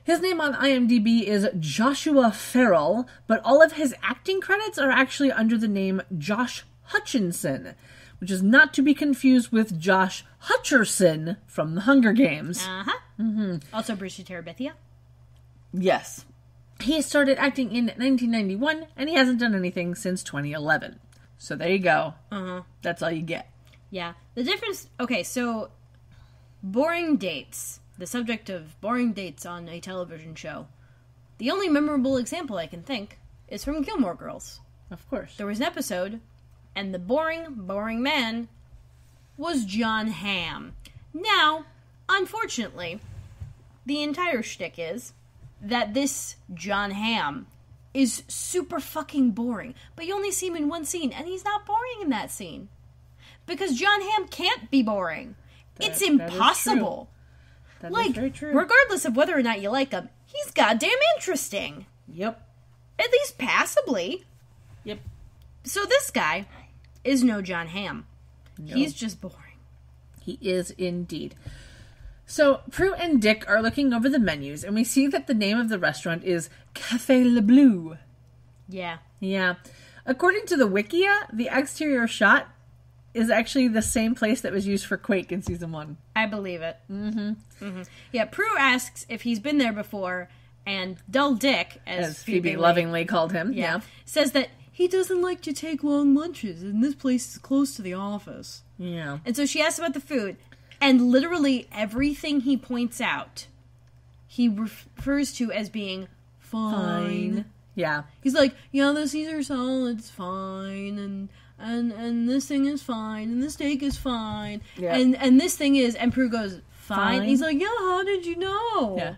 His name on IMDb is Joshua Farrell, but all of his acting credits are actually under the name Josh Hutcherson, which is not to be confused with Josh Hutcherson from The Hunger Games. Uh-huh. Also Brucey Terabithia. Yes. He started acting in 1991, and he hasn't done anything since 2011. So there you go. Uh-huh. That's all you get. Yeah. The difference... Okay, so... Boring dates. The subject of boring dates on a television show. The only memorable example I can think is from Gilmore Girls. Of course. There was an episode, and the boring man was John Hamm. Now, unfortunately, the entire shtick is that this John Hamm is super fucking boring. But you only see him in one scene, and he's not boring in that scene. Because John Hamm can't be boring. It's impossible. That like, is very true. regardless of whether or not you like him, he's goddamn interesting. Yep. At least passably. Yep. So this guy is no John Hamm. No. He's just boring. He is indeed. So Prue and Dick are looking over the menus, and we see that the name of the restaurant is Café Le Bleu. Yeah. Yeah. According to the Wikia, the exterior shot is actually the same place that was used for Quake in season 1. I believe it. Yeah, Prue asks if he's been there before, and Dull Dick, as Phoebe lovingly called him, says that he doesn't like to take long lunches, and this place is close to the office. Yeah. And so she asks about the food, and literally everything he points out, he refers to as being fine. Yeah. He's like, yeah, the Caesar salad's fine, and this thing is fine, and the steak is fine, and this thing is, and Prue goes, fine? He's like, yeah, how did you know? Yeah.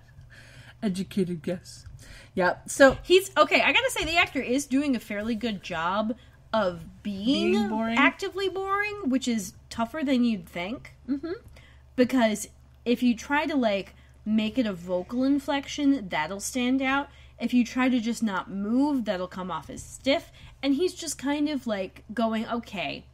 Educated guess. Yeah, so... Okay, I gotta say, the actor is doing a fairly good job of being boring. Actively boring, which is tougher than you'd think. Mm-hmm. Because if you try to, like, make it a vocal inflection, that'll stand out. If you try to just not move, that'll come off as stiff. And he's just kind of, like, going, okay,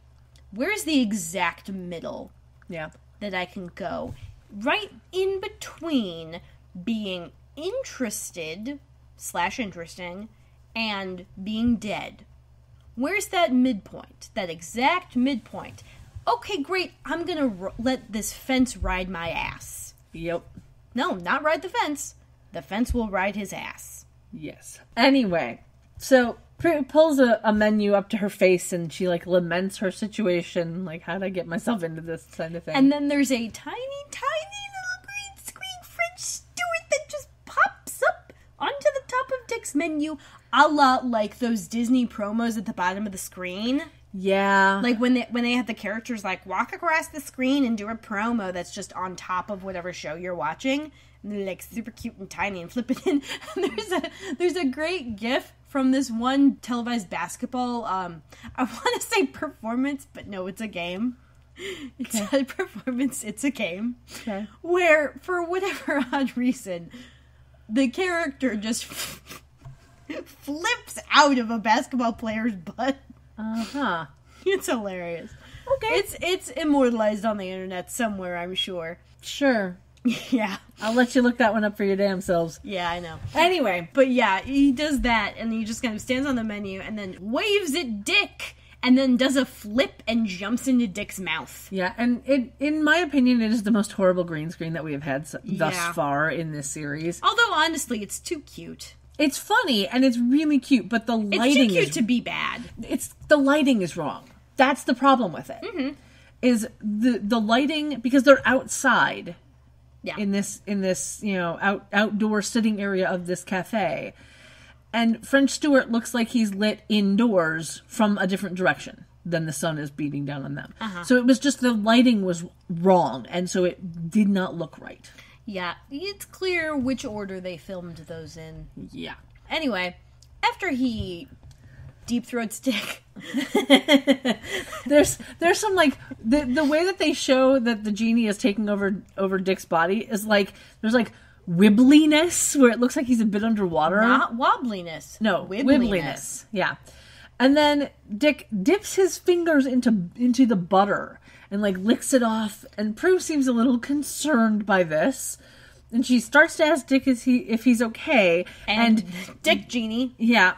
where's the exact middle that I can go? Right in between being interested / interesting and being dead. Where's that midpoint? That exact midpoint. Okay, great. I'm gonna let this fence ride my ass. Yep. No, not ride the fence. The fence will ride his ass. Yes. Anyway, so Prue pulls a menu up to her face and she, like, laments her situation. Like, how'd I get myself into this kind of thing? And then there's a tiny, tiny little green screen French steward that just pops up onto the top of Dick's menu, a la, like, those Disney promos at the bottom of the screen. Yeah. Like, when they have the characters, like, walk across the screen and do a promo that's just on top of whatever show you're watching. And they're, like, super cute and tiny and flip it in. And there's a great gif from this one televised basketball, I want to say performance, but no, it's a game. It's not a performance, it's a game. Okay. Where, for whatever odd reason, the character just flips out of a basketball player's butt. Uh-huh. It's hilarious. Okay. It's immortalized on the internet somewhere, I'm sure. Sure. Yeah. I'll let you look that one up for your damn selves. Yeah, I know. Anyway. But yeah, he does that, and he just kind of stands on the menu, and then waves at Dick, and then does a flip and jumps into Dick's mouth. Yeah, and in my opinion, it is the most horrible green screen that we have had thus far in this series. Although, honestly, it's too cute. It's funny, and it's really cute, but the lighting It's too cute to be bad. The lighting is wrong. That's the problem with it. Mm-hmm. Is the lighting, because they're outside... Yeah. In this, outdoor sitting area of this cafe. And French Stewart looks like he's lit indoors from a different direction than the sun is beating down on them. Uh-huh. So it was just the lighting was wrong, and so it did not look right. Yeah, it's clear which order they filmed those in. Yeah. Anyway, after he deep throats Dick. there's some, like, the way that they show that the genie is taking over Dick's body is like there's like wibbliness where it looks like he's a bit underwater. Not wobbliness. No, wibbliness. Yeah. And then Dick dips his fingers into the butter and, like, licks it off, and Prue seems a little concerned by this. And she starts to ask Dick if he's okay. And Dick Genie. Yeah.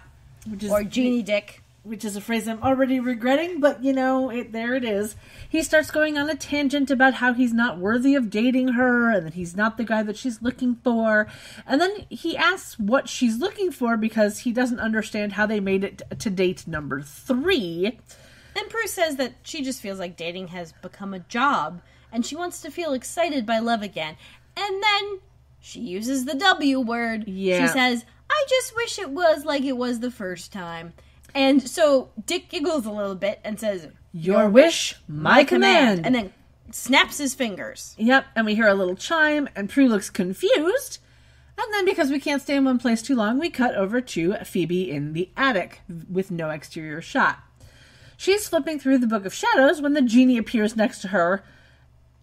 Or Genie Dick. Which is a phrase I'm already regretting, but, there it is. He starts going on a tangent about how he's not worthy of dating her, and that he's not the guy that she's looking for. And then he asks what she's looking for because he doesn't understand how they made it to date number 3. And Prue says that she just feels like dating has become a job, and she wants to feel excited by love again. And then she uses the W word. Yeah. She says, I just wish it was like it was the first time. And so Dick giggles a little bit and says, Your wish, my command. And then snaps his fingers. Yep, and we hear a little chime, and Prue looks confused. And then, because we can't stay in one place too long, we cut over to Phoebe in the attic with no exterior shot. She's flipping through the Book of Shadows when the genie appears next to her,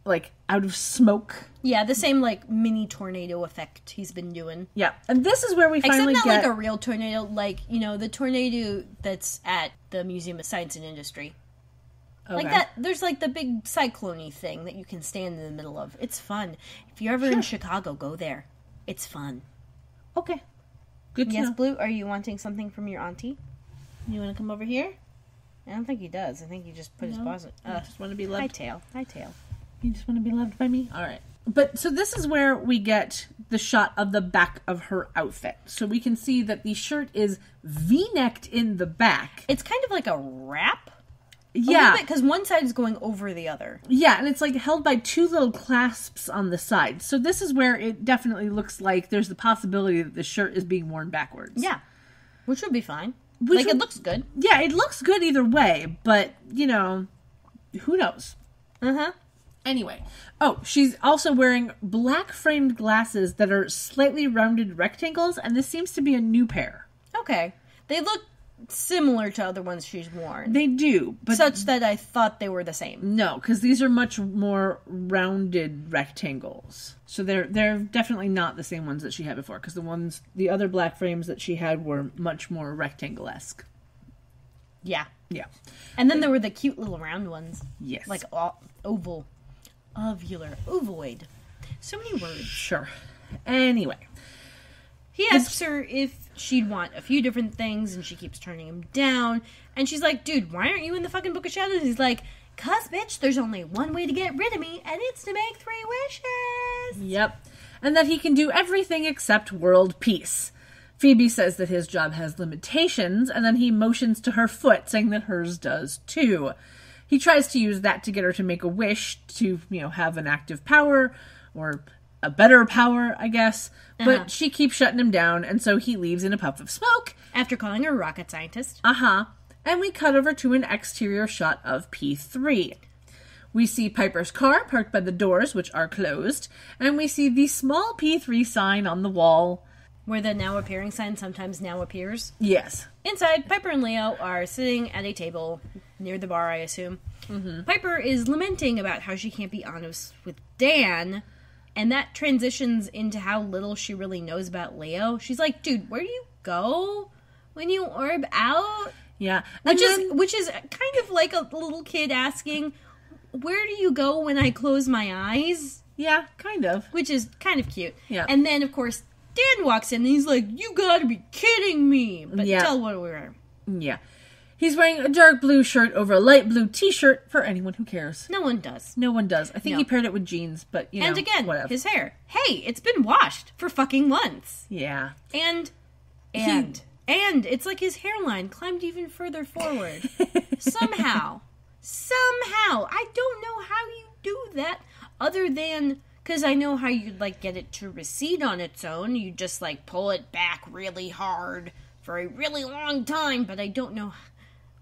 like, out of smoke. Yeah, the same, like, mini tornado effect he's been doing. Yeah, and this is where we finally Except not like a real tornado, like, the tornado that's at the Museum of Science and Industry. Like that, there's like the big cyclone-y thing that you can stand in the middle of. It's fun. If you're ever in Chicago, go there. It's fun. Okay. Good to know. Yes, Blue, are you wanting something from your auntie? You want to come over here? I don't think he does. I think he just put his paws on. I just want to be loved. Hi, tail. You just want to be loved by me? All right. But so this is where we get the shot of the back of her outfit. So we can see that the shirt is V-necked in the back. It's kind of like a wrap. Yeah. Because one side is going over the other. Yeah, and it's like held by two little clasps on the side. So this is where it definitely looks like there's the possibility that the shirt is being worn backwards. Yeah. Which would be fine. It looks good. Yeah, it looks good either way, but, you know, who knows? Uh-huh. Anyway. Oh, she's also wearing black framed glasses that are slightly rounded rectangles, and this seems to be a new pair. Okay. They look similar to other ones she's worn. They do, but... Such that I thought they were the same. No, because these are much more rounded rectangles. So they're definitely not the same ones that she had before, because the other black frames that she had were much more rectangle-esque. Yeah. Yeah. And then there were the cute little round ones. Yes. Like oval. Ovoid. So many words. Sure. Anyway. He asks her if she'd want a few different things, and she keeps turning him down. And she's like, dude, why aren't you in the fucking Book of Shadows? He's like, 'cause, bitch, there's only one way to get rid of me, and it's to make 3 wishes. Yep. And that he can do everything except world peace. Phoebe says that his job has limitations, and then he motions to her foot, saying that hers does too. He tries to use that to get her to make a wish to, have an active power, or a better power, I guess. But she keeps shutting him down, and so he leaves in a puff of smoke. After calling her a rocket scientist. And we cut over to an exterior shot of P3. We see Piper's car parked by the doors, which are closed, and we see the small P3 sign on the wall. Where the now appearing sign sometimes now appears. Yes. Inside, Piper and Leo are sitting at a table near the bar, I assume. Mm-hmm. Piper is lamenting about how she can't be honest with Dan, and that transitions into how little she really knows about Leo. She's like, dude, where do you go when you orb out? Yeah. Which is kind of like a little kid asking, where do you go when I close my eyes? Yeah, kind of. Which is kind of cute. Yeah. And then, of course, Dan walks in and he's like, you gotta be kidding me. But tell what we're wearing. Yeah. He's wearing a dark blue shirt over a light blue t-shirt for anyone who cares. No one does. No one does. I think he paired it with jeans, but, And again, whatever. his hair. Hey, it's been washed for fucking months. Yeah. And it's like his hairline climbed even further forward. Somehow. I don't know how you do that other than... Because I know how you'd, get it to recede on its own. You just, pull it back really hard for a really long time. But I don't know...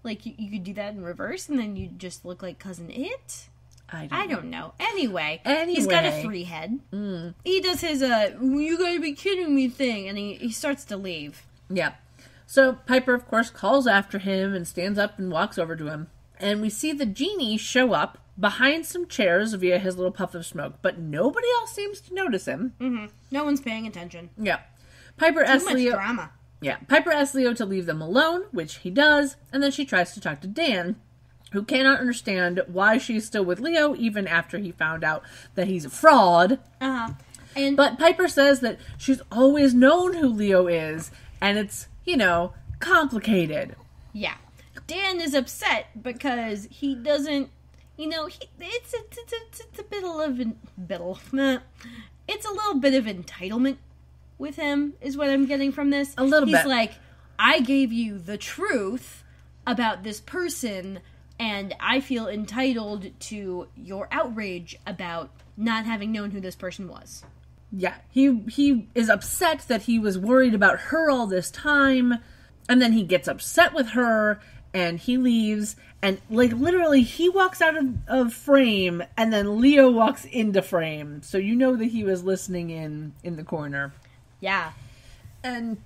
you could do that in reverse, and then you just look like Cousin It? I don't know. Anyway, he's got a 3 head. Mm. He does his, you gotta be kidding me thing, and he starts to leave. Yeah. So Piper, of course, calls after him and stands up and walks over to him. And we see the genie show up behind some chairs via his little puff of smoke, but nobody else seems to notice him. Mm-hmm. No one's paying attention. Yeah. Piper asks Leo... Too much drama. Yeah. Piper asks Leo to leave them alone, which he does, and then she tries to talk to Dan, who cannot understand why she's still with Leo, even after he found out that he's a fraud. But Piper says that she's always known who Leo is, and it's, complicated. Yeah. Dan is upset because he doesn't, it's a little bit of entitlement with him, is what I'm getting from this. A little bit. He's like, I gave you the truth about this person, and I feel entitled to your outrage about not having known who this person was. Yeah, he is upset that he was worried about her all this time, and then he gets upset with her, and he leaves, and, literally, he walks out of frame, and then Leo walks into frame, so you know that he was listening in the corner. Yeah. And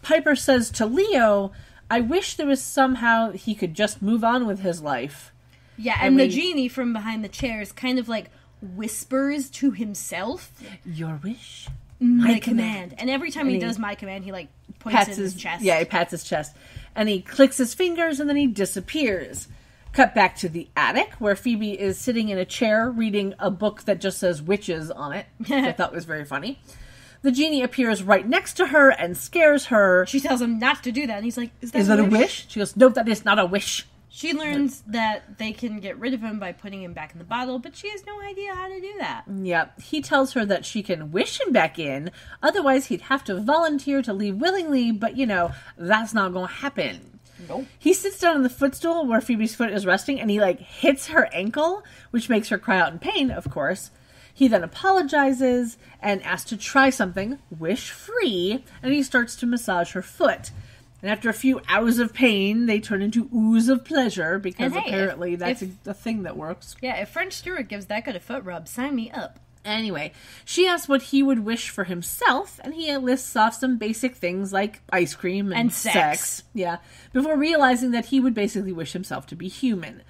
Piper says to Leo, I wish there was somehow he could just move on with his life. Yeah, and the genie from behind the chairs kind of, whispers to himself. Your wish? My command. And every time he does my command, he, points at his chest. Yeah, he pats his chest. And he clicks his fingers, and then he disappears. Cut back to the attic, where Phoebe is sitting in a chair reading a book that just says witches on it, which I thought was very funny. The genie appears right next to her and scares her. She tells him not to do that, and he's like, is that a wish? She goes, no, that is not a wish. She learns that they can get rid of him by putting him back in the bottle, but she has no idea how to do that. Yeah, he tells her that she can wish him back in, otherwise he'd have to volunteer to leave willingly, but, that's not going to happen. Nope. He sits down on the footstool where Phoebe's foot is resting, and he, hits her ankle, which makes her cry out in pain, of course. He then apologizes and asks to try something wish-free, and he starts to massage her foot. And after a few hours of pain, they turn into ooze of pleasure, because apparently that's a thing that works. Yeah, if French Stewart gives that good a foot rub, sign me up. Anyway, she asks what he would wish for himself, and he lists off some basic things like ice cream and sex. Yeah, before realizing that he would basically wish himself to be human.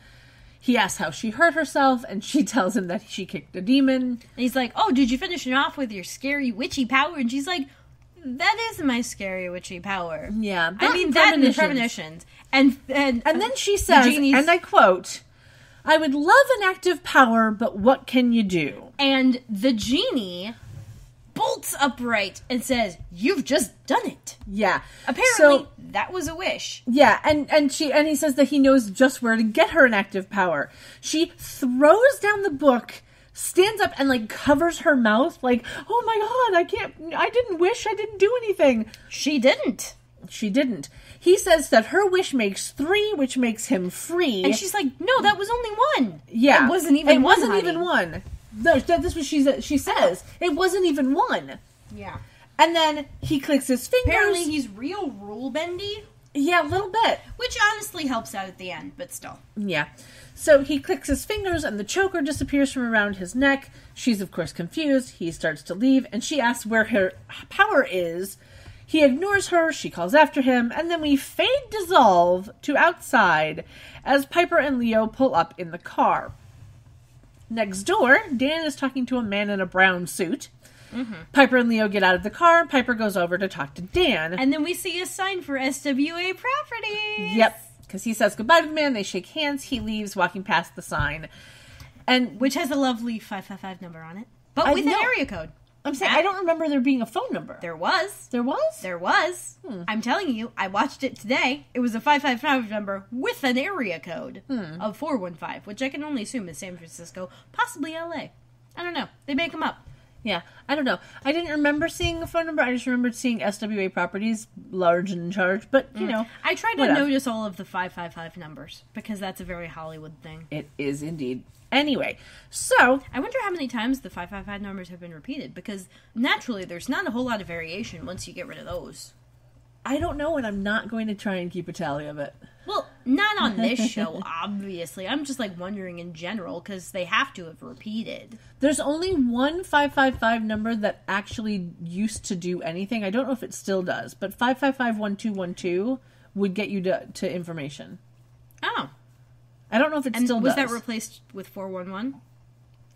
He asks how she hurt herself, and she tells him that she kicked a demon. And he's like, oh, did you finish it off with your scary witchy power? And she's like, that is my scary witchy power. Yeah. That and the premonitions. And then she says, and I quote, I would love an active power, but what can you do? And the genie bolts upright and says, you've just done it. Yeah. Apparently, that was a wish. Yeah, and he says that he knows just where to get her an active power. She throws down the book, stands up and covers her mouth oh my god, I didn't wish, I didn't do anything. She didn't. He says that her wish makes 3, which makes him free. And she's like, no, that was only 1. Yeah. It wasn't even one. No, that's what she says. It wasn't even 1. Yeah. And then he clicks his fingers. Apparently he's real rule bendy. Yeah, a little bit. Which honestly helps out at the end, but still. Yeah. So he clicks his fingers and the choker disappears from around his neck. She's, of course, confused. He starts to leave and she asks where her power is. He ignores her, she calls after him, and then we fade dissolve to outside as Piper and Leo pull up in the car. Next door, Dan is talking to a man in a brown suit. Mm-hmm. Piper and Leo get out of the car. Piper goes over to talk to Dan. And then we see a sign for SWA Properties. Yep, because he says goodbye to the man. They shake hands. He leaves, walking past the sign. Which has a lovely 555 number on it. But with an area code. I'm saying, I don't remember there being a phone number. There was. There was? There was. I'm telling you, I watched it today. It was a 555 number with an area code of 415, which I can only assume is San Francisco, possibly LA. I don't know. They make them up. Yeah, I don't know. I didn't remember seeing a phone number. I just remembered seeing SWA Properties, large and in charge. But, I try to notice all of the 555 numbers, because that's a very Hollywood thing. It is indeed. Anyway, so... I wonder how many times the 555 numbers have been repeated, because naturally there's not a whole lot of variation once you get rid of those. I don't know, and I'm not going to try and keep a tally of it. Well, not on this show, obviously. I'm just, wondering in general, because they have to have repeated. There's only one 555 number that actually used to do anything. I don't know if it still does, but 555-1212 would get you to information. Oh. I don't know if it still does. Was that replaced with 411?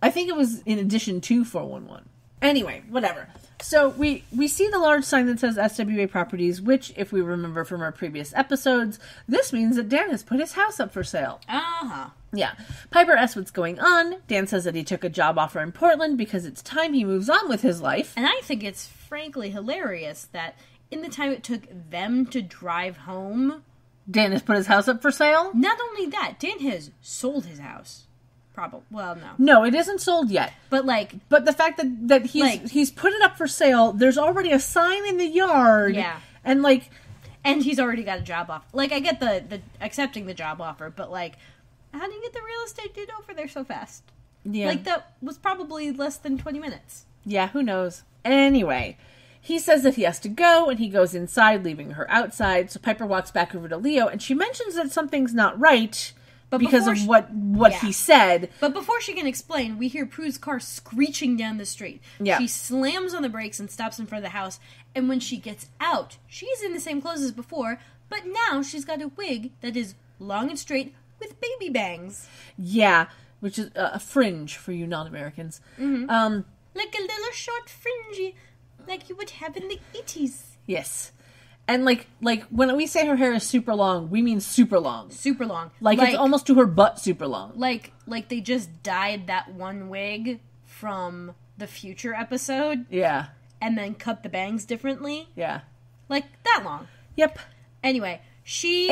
I think it was in addition to 411. Anyway, whatever. So we see the large sign that says SWA Properties, which, if we remember from our previous episodes, this means that Dan has put his house up for sale. Uh-huh. Yeah. Piper asks what's going on. Dan says that he took a job offer in Portland because it's time he moves on with his life. And I think it's frankly hilarious that in the time it took them to drive home... Dan has put his house up for sale? Not only that, Dan has sold his house. Probably. Well, no. No, it isn't sold yet. But the fact that he's put it up for sale, there's already a sign in the yard. Yeah. And and he's already got a job offer. I get the accepting the job offer, but how do you get the real estate dude over there so fast? Yeah. That was probably less than 20 minutes. Yeah, who knows? Anyway, he says that he has to go, and he goes inside, leaving her outside. So Piper walks back over to Leo, and she mentions that something's not right because of what he said. But before she can explain, we hear Prue's car screeching down the street. Yeah. She slams on the brakes and stops in front of the house, and when she gets out, she's in the same clothes as before, but now she's got a wig that is long and straight with baby bangs. Yeah, which is a fringe for you non-Americans. Mm-hmm. Like a little short fringy, like you would have in the 80s. Yes. And like when we say her hair is super long, we mean super long. Super long. Like it's almost to her butt super long. Like they just dyed that one wig from the Future episode. Yeah. And then cut the bangs differently. Yeah. Like that long. Yep. Anyway, she...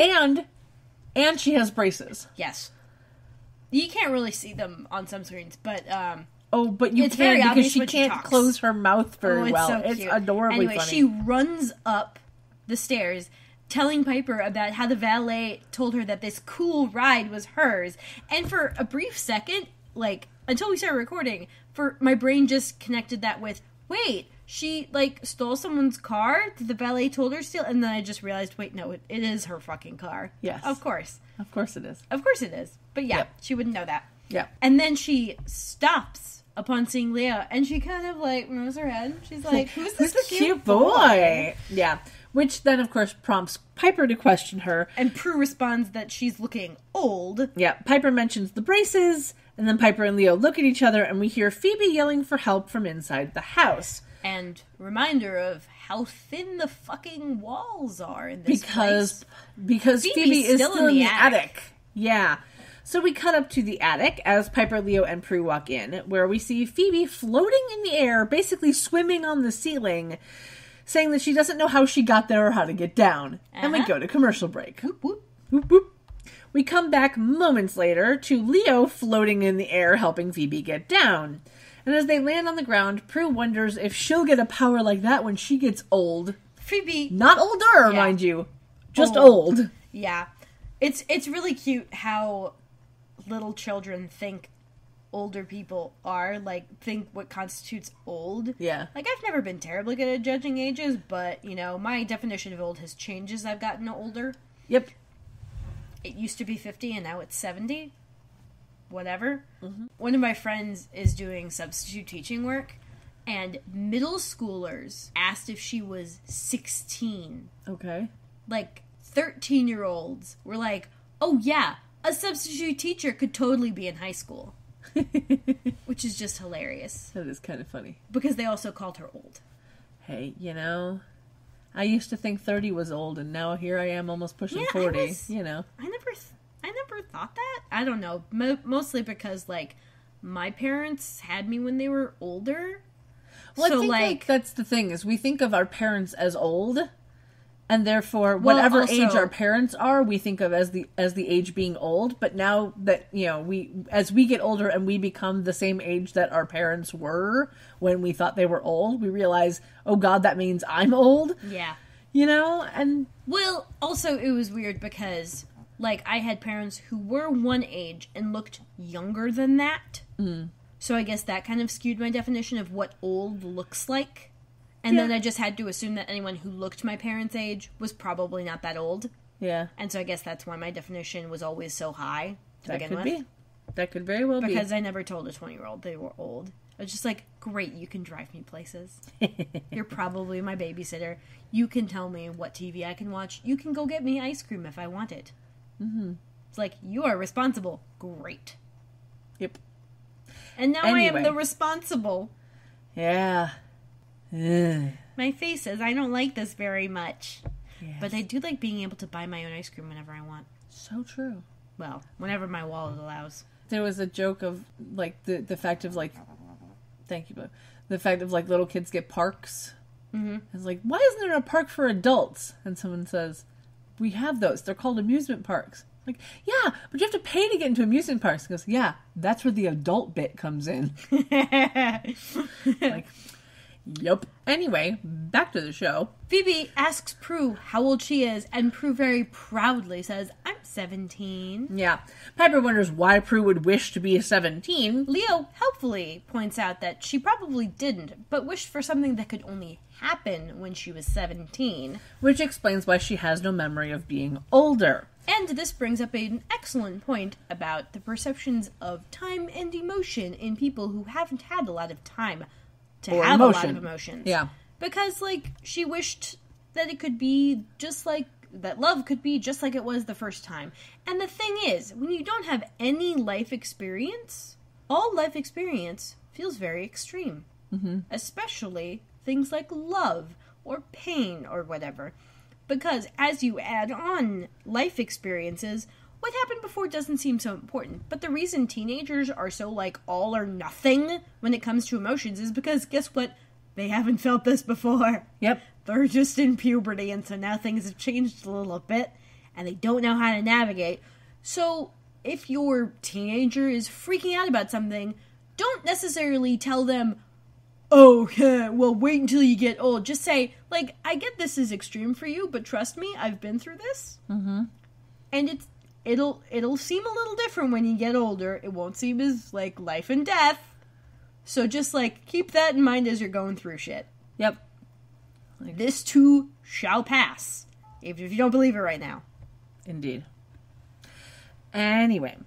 And she has braces. Yes. You can't really see them on some screens, but... Oh, but you can because she can't close her mouth very well. So it's adorably funny. She runs up the stairs telling Piper about how the valet told her that this cool ride was hers. And for a brief second, like, until we started recording, my brain just connected that with, wait, she, like, stole someone's car that the valet told her to steal? And then I just realized, wait, no, it is her fucking car. Yes. Of course. Of course it is. Of course it is. But yeah, yep. She wouldn't know that. Yeah. And then she stops upon seeing Leo, and she kind of, like, moves her head. She's like, who's this cute boy? Yeah. Which then, of course, prompts Piper to question her. And Prue responds that she's looking old. Yeah. Piper mentions the braces, and then Piper and Leo look at each other, and we hear Phoebe yelling for help from inside the house. And reminder of how thin the fucking walls are in this place. Because Phoebe is still in the attic. Yeah. So we cut up to the attic as Piper, Leo, and Prue walk in, where we see Phoebe floating in the air, basically swimming on the ceiling, saying that she doesn't know how she got there or how to get down. And we go to commercial break. Whoop, whoop. Whoop, whoop. We come back moments later to Leo floating in the air, helping Phoebe get down. And as they land on the ground, Prue wonders if she'll get a power like that when she gets old. Phoebe. Not older, mind you. Just old. Yeah. It's really cute how little children think older people are, like, think what constitutes old. Yeah. Like, I've never been terribly good at judging ages, but, you know, my definition of old has changed as I've gotten older. Yep. It used to be 50 and now it's 70. Whatever. Mm-hmm. One of my friends is doing substitute teaching work, and middle schoolers asked if she was 16. Okay. Like, 13-year-olds were like, oh yeah, a substitute teacher could totally be in high school. Which is just hilarious. That is kind of funny. Because they also called her old. Hey, you know, I used to think 30 was old, and now here I am almost pushing 40, you know. I never thought that. I don't know. Mostly because, like, my parents had me when they were older. Well, so, I think like that's the thing, is we think of our parents as old, and therefore, whatever age our parents are, we think of as the age being old. But now that, you know, as we get older and we become the same age that our parents were when we thought they were old, we realize, oh God, that means I'm old. Yeah. You know? And well, also it was weird because, like, I had parents who were one age and looked younger than that. Mm. So I guess that kind of skewed my definition of what old looks like. And then I just had to assume that anyone who looked my parents' age was probably not that old. Yeah. And so I guess that's why my definition was always so high to begin with. Be. That could very well be. Because I never told a 20-year-old they were old. I was just like, great, you can drive me places. You're probably my babysitter. You can tell me what TV I can watch. You can go get me ice cream if I want it. Mm-hmm. It's like, you are responsible. Great. Yep. And now I am the responsible. Yeah. Ugh. My face says I don't like this very much. Yes. But I do like being able to buy my own ice cream whenever I want. So true. Well, whenever my wallet allows. There was a joke of, like, the fact of, like, thank you, but the fact of, like, little kids get parks. Mm-hmm. It's like, why isn't there a park for adults? And someone says, we have those. They're called amusement parks. Like, yeah, but you have to pay to get into amusement parks. He goes, yeah, that's where the adult bit comes in. Like, yep. Anyway, back to the show. Phoebe asks Prue how old she is, and Prue very proudly says, I'm 17. Yeah. Piper wonders why Prue would wish to be 17. Leo helpfully points out that she probably didn't, but wished for something that could only happen when she was 17. Which explains why she has no memory of being older. And this brings up an excellent point about the perceptions of time and emotion in people who haven't had a lot of time to have a lot of emotions. Yeah. Because, like, she wished that it could be just like, that love could be just like it was the first time. And the thing is, when you don't have any life experience, all life experience feels very extreme. Mm-hmm. Especially things like love or pain or whatever. Because as you add on life experiences, what happened before doesn't seem so important. But the reason teenagers are so, like, all or nothing when it comes to emotions is because, guess what? They haven't felt this before. Yep. They're just in puberty, and so now things have changed a little bit, and they don't know how to navigate. So, if your teenager is freaking out about something, don't necessarily tell them, oh, yeah, well, wait until you get old. Just say, like, I get this is extreme for you, but trust me, I've been through this. Mm-hmm. And it'll seem a little different when you get older. It won't seem as, like, life and death. So just, like, keep that in mind as you're going through shit. Yep. Like, this too shall pass. If you don't believe it right now. Indeed. Anyway,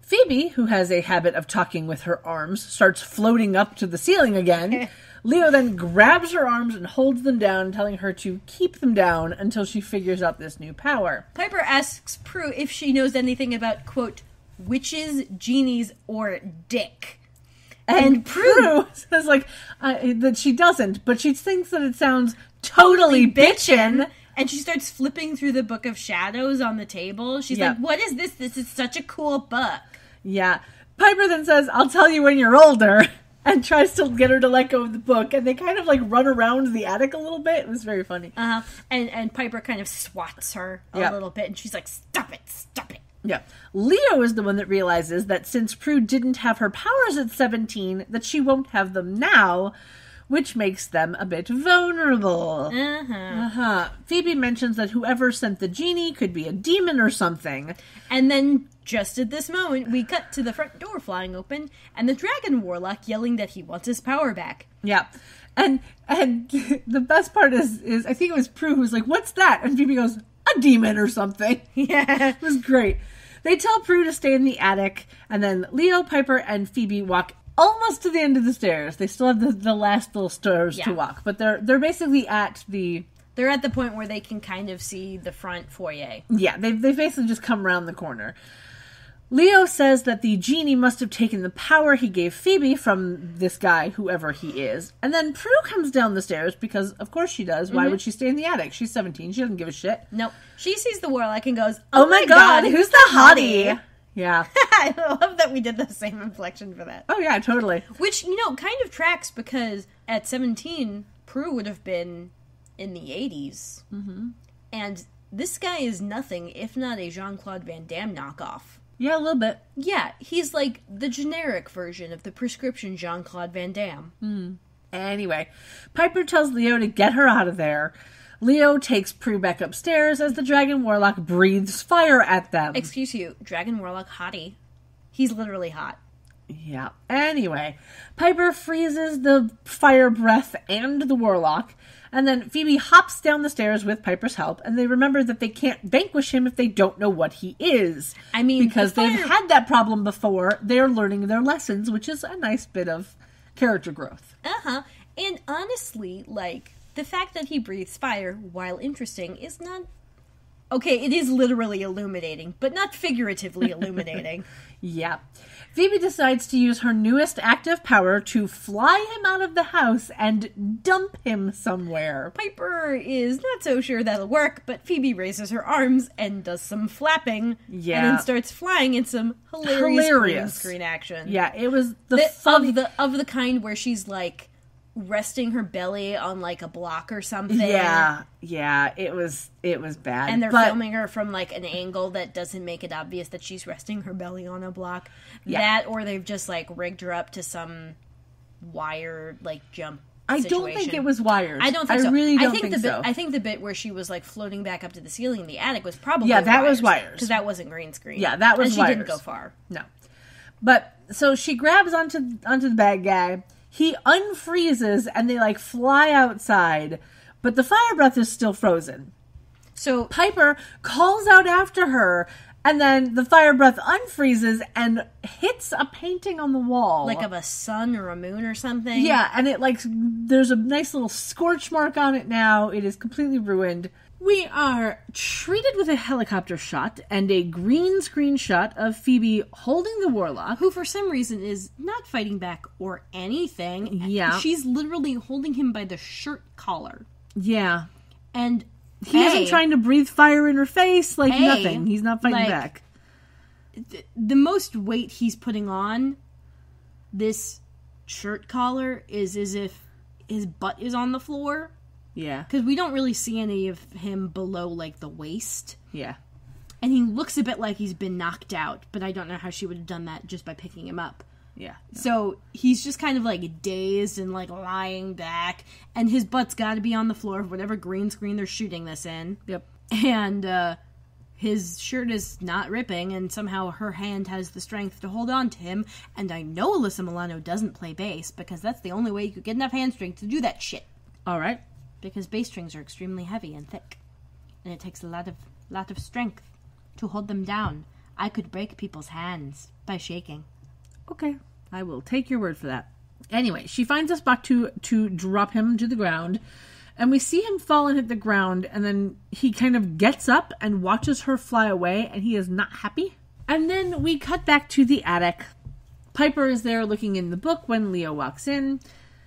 Phoebe, who has a habit of talking with her arms, starts floating up to the ceiling again. Leo then grabs her arms and holds them down, telling her to keep them down until she figures out this new power. Piper asks Prue if she knows anything about, quote, witches, genies, or dick. And Prue says, like, that she doesn't, but she thinks that it sounds totally bitchin'. And she starts flipping through the Book of Shadows on the table. She's like, what is this? This is such a cool book. Yeah. Piper then says, I'll tell you when you're older, and tries to get her to let go of the book. And they kind of, like, run around the attic a little bit. It was very funny. And Piper kind of swats her a little bit, and she's like, stop it. Yeah. Leo is the one that realizes that since Prue didn't have her powers at 17, that she won't have them now, which makes them a bit vulnerable. Phoebe mentions that whoever sent the genie could be a demon or something. And then, just at this moment, we cut to the front door flying open, and the Dragon Warlock yelling that he wants his power back. Yeah. And the best part is I think it was Prue who was like, what's that? And Phoebe goes, a demon or something. Yeah. It was great. They tell Prue to stay in the attic, and then Leo, Piper, and Phoebe walk almost to the end of the stairs. They still have the last little stairs to walk, but they're basically at the... They're at the point where they can kind of see the front foyer. Yeah, they basically just come around the corner. Leo says that the genie must have taken the power he gave Phoebe from this guy, whoever he is. And then Prue comes down the stairs because, of course she does. Why would she stay in the attic? She's 17. She doesn't give a shit. Nope. She sees the warlock and goes, oh my god, who's the hottie? Yeah. I love that we did the same inflection for that. Oh yeah, totally. Which, kind of tracks because at 17, Prue would have been in the 80s. Mm-hmm. And this guy is nothing if not a Jean-Claude Van Damme knockoff. Yeah, a little bit. Yeah, he's like the generic version of the prescription Jean-Claude Van Damme. Anyway, Piper tells Leo to get her out of there. Leo takes Prue back upstairs as the Dragon Warlock breathes fire at them. Excuse you, Dragon Warlock hottie. He's literally hot. Yeah. Anyway, Piper freezes the fire breath and the Warlock, and then Phoebe hops down the stairs with Piper's help, and they remember that they can't vanquish him if they don't know what he is. I mean, because they've had that problem before, they're learning their lessons, which is a nice bit of character growth. And honestly, like, the fact that he breathes fire, while interesting, is not... Okay, it is literally illuminating, but not figuratively illuminating. Yeah. Phoebe decides to use her newest active power to fly him out of the house and dump him somewhere. Piper is not so sure that'll work, but Phoebe raises her arms and does some flapping. Yeah. And then starts flying in some hilarious green screen action. Yeah, it was of the kind where she's like resting her belly on like a block or something. Yeah, it was bad. And they're filming her from like an angle that doesn't make it obvious that she's resting her belly on a block. Yeah. That, or they've just like rigged her up to some wire like jump situation. I don't think it was wires. I don't think so. I really don't think so. I think the bit where she was like floating back up to the ceiling in the attic was probably that was wires. Because that wasn't green screen. Yeah, that was and wires. She didn't go far. No. But, so she grabs onto the bad guy. He unfreezes and they like fly outside, but the fire breath is still frozen. So Piper calls out after her, and then the fire breath unfreezes and hits a painting on the wall. Like of a sun or a moon or something? Yeah, and it like, there's a nice little scorch mark on it now. It is completely ruined. We are treated with a helicopter shot and a green screen shot of Phoebe holding the Warlock. Who, for some reason, is not fighting back or anything. Yeah. She's literally holding him by the shirt collar. Yeah. And He isn't trying to breathe fire in her face, like nothing. He's not fighting back. The most weight he's putting on this shirt collar is as if his butt is on the floor. Yeah. Because we don't really see any of him below, like, the waist. Yeah. And he looks a bit like he's been knocked out, but I don't know how she would have done that just by picking him up. Yeah. No. So he's just kind of, like, dazed and, like, lying back, and his butt's got to be on the floor of whatever green screen they're shooting this in. Yep. And, his shirt is not ripping, and somehow her hand has the strength to hold on to him. And I know Alyssa Milano doesn't play bass, because that's the only way you could get enough hand strength to do that shit. All right. Because bass strings are extremely heavy and thick, and it takes a lot of strength to hold them down. I could break people's hands by shaking. Okay, I will take your word for that. Anyway, she finds a spot to drop him to the ground. And we see him fall and hit the ground, and then he kind of gets up and watches her fly away, and he is not happy. And then we cut back to the attic. Piper is there looking in the book when Leo walks in.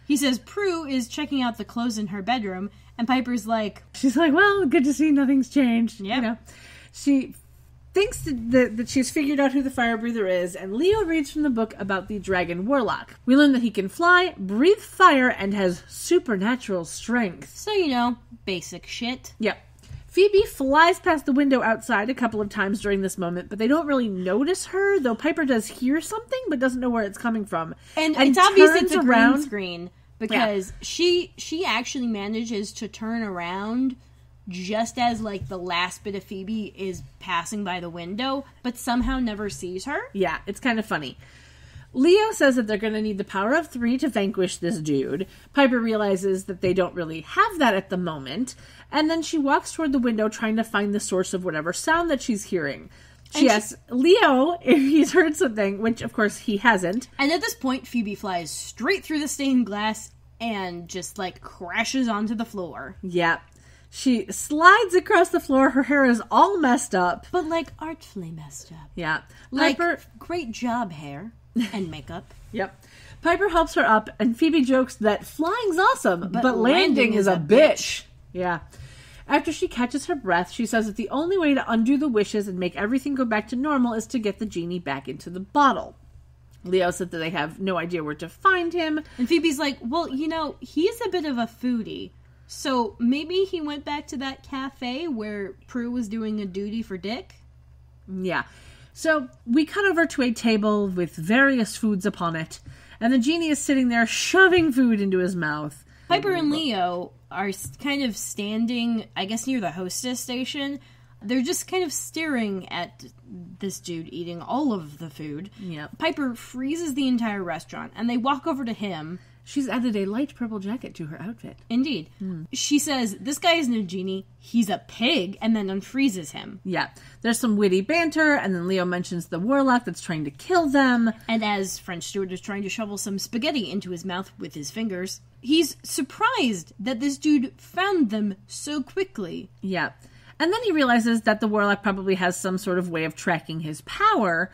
He says Prue is checking out the clothes in her bedroom, and Piper's like... She's like, well, good to see nothing's changed. Yep. You know, she thinks that she's figured out who the fire breather is, and Leo reads from the book about the dragon warlock. We learn that he can fly, breathe fire, and has supernatural strength. So, you know, basic shit. Yep. Phoebe flies past the window outside a couple of times during this moment, but they don't really notice her, though Piper does hear something, but doesn't know where it's coming from. And it's obvious it's a around. green screen, because she actually manages to turn around just as, like, the last bit of Phoebe is passing by the window, but somehow never sees her. Yeah, it's kind of funny. Leo says that they're going to need the power of 3 to vanquish this dude. Piper realizes that they don't really have that at the moment, and then she walks toward the window trying to find the source of whatever sound that she's hearing. She asks Leo if he's heard something, which, of course, he hasn't. And at this point, Phoebe flies straight through the stained glass and just, like, crashes onto the floor. Yeah. She slides across the floor. Her hair is all messed up. But, like, artfully messed up. Yeah. Like, Piper... great job, hair and makeup. Yep. Piper helps her up, and Phoebe jokes that flying's awesome, but landing is a bitch. Yeah. After she catches her breath, she says that the only way to undo the wishes and make everything go back to normal is to get the genie back into the bottle. Leo said that they have no idea where to find him. And Phoebe's like, well, you know, he's a bit of a foodie. So maybe he went back to that cafe where Prue was doing a duty for Dick? Yeah. So we cut over to a table with various foods upon it, and the genie is sitting there shoving food into his mouth. Piper and Leo are kind of standing, I guess, near the hostess station. They're just kind of staring at this dude eating all of the food. Yep. Piper freezes the entire restaurant, and they walk over to him. She's added a light purple jacket to her outfit. Indeed. She says, this guy isn't a genie, he's a pig, and then unfreezes him. Yeah. There's some witty banter, and then Leo mentions the warlock that's trying to kill them. And as French Stewart is trying to shovel some spaghetti into his mouth with his fingers, he's surprised that this dude found them so quickly. Yeah. And then he realizes that the warlock probably has some sort of way of tracking his power.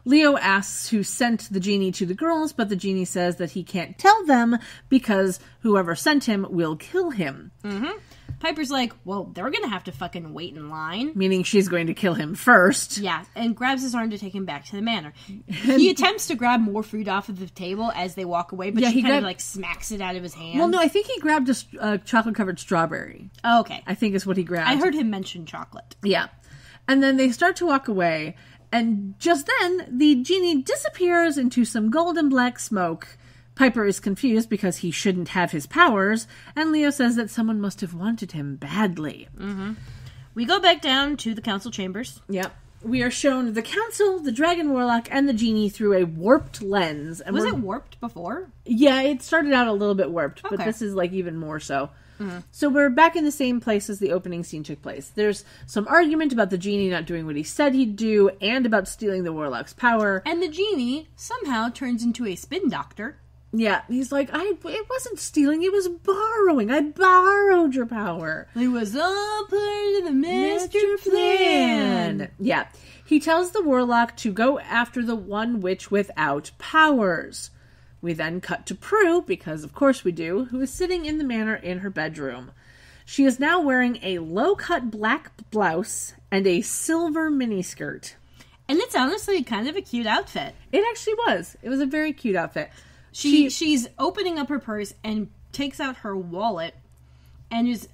Leo asks who sent the genie to the girls, but the genie says that he can't tell them because whoever sent him will kill him. Mm-hmm. Piper's like, well, they're gonna have to fucking wait in line. Meaning she's going to kill him first. Yeah, and grabs his arm to take him back to the manor. He attempts to grab more food off of the table as they walk away, but she kind of, like, smacks it out of his hand. Well, no, I think he grabbed a chocolate-covered strawberry. Oh, okay. I think is what he grabbed. I heard him mention chocolate. Yeah. And then they start to walk away, and just then, the genie disappears into some golden black smoke. Piper is confused because he shouldn't have his powers, and Leo says that someone must have wanted him badly. Mm-hmm. We go back down to the council chambers. Yep. We are shown the council, the dragon warlock, and the genie through a warped lens. And was it warped before? Yeah, it started out a little bit warped, okay. But this is, like, even more so. Mm-hmm. So we're back in the same place as the opening scene took place. There's some argument about the genie not doing what he said he'd do, and about stealing the warlock's power. And the genie somehow turns into a spin doctor. Yeah, he's like, it wasn't stealing, it was borrowing. I borrowed your power. It was all part of the master plan. Yeah. He tells the warlock to go after the one witch without powers. We then cut to Prue, because of course we do, who is sitting in the manor in her bedroom. She is now wearing a low-cut black blouse and a silver miniskirt. And it's honestly kind of a cute outfit. It actually was. It was a very cute outfit. She's opening up her purse and takes out her wallet and is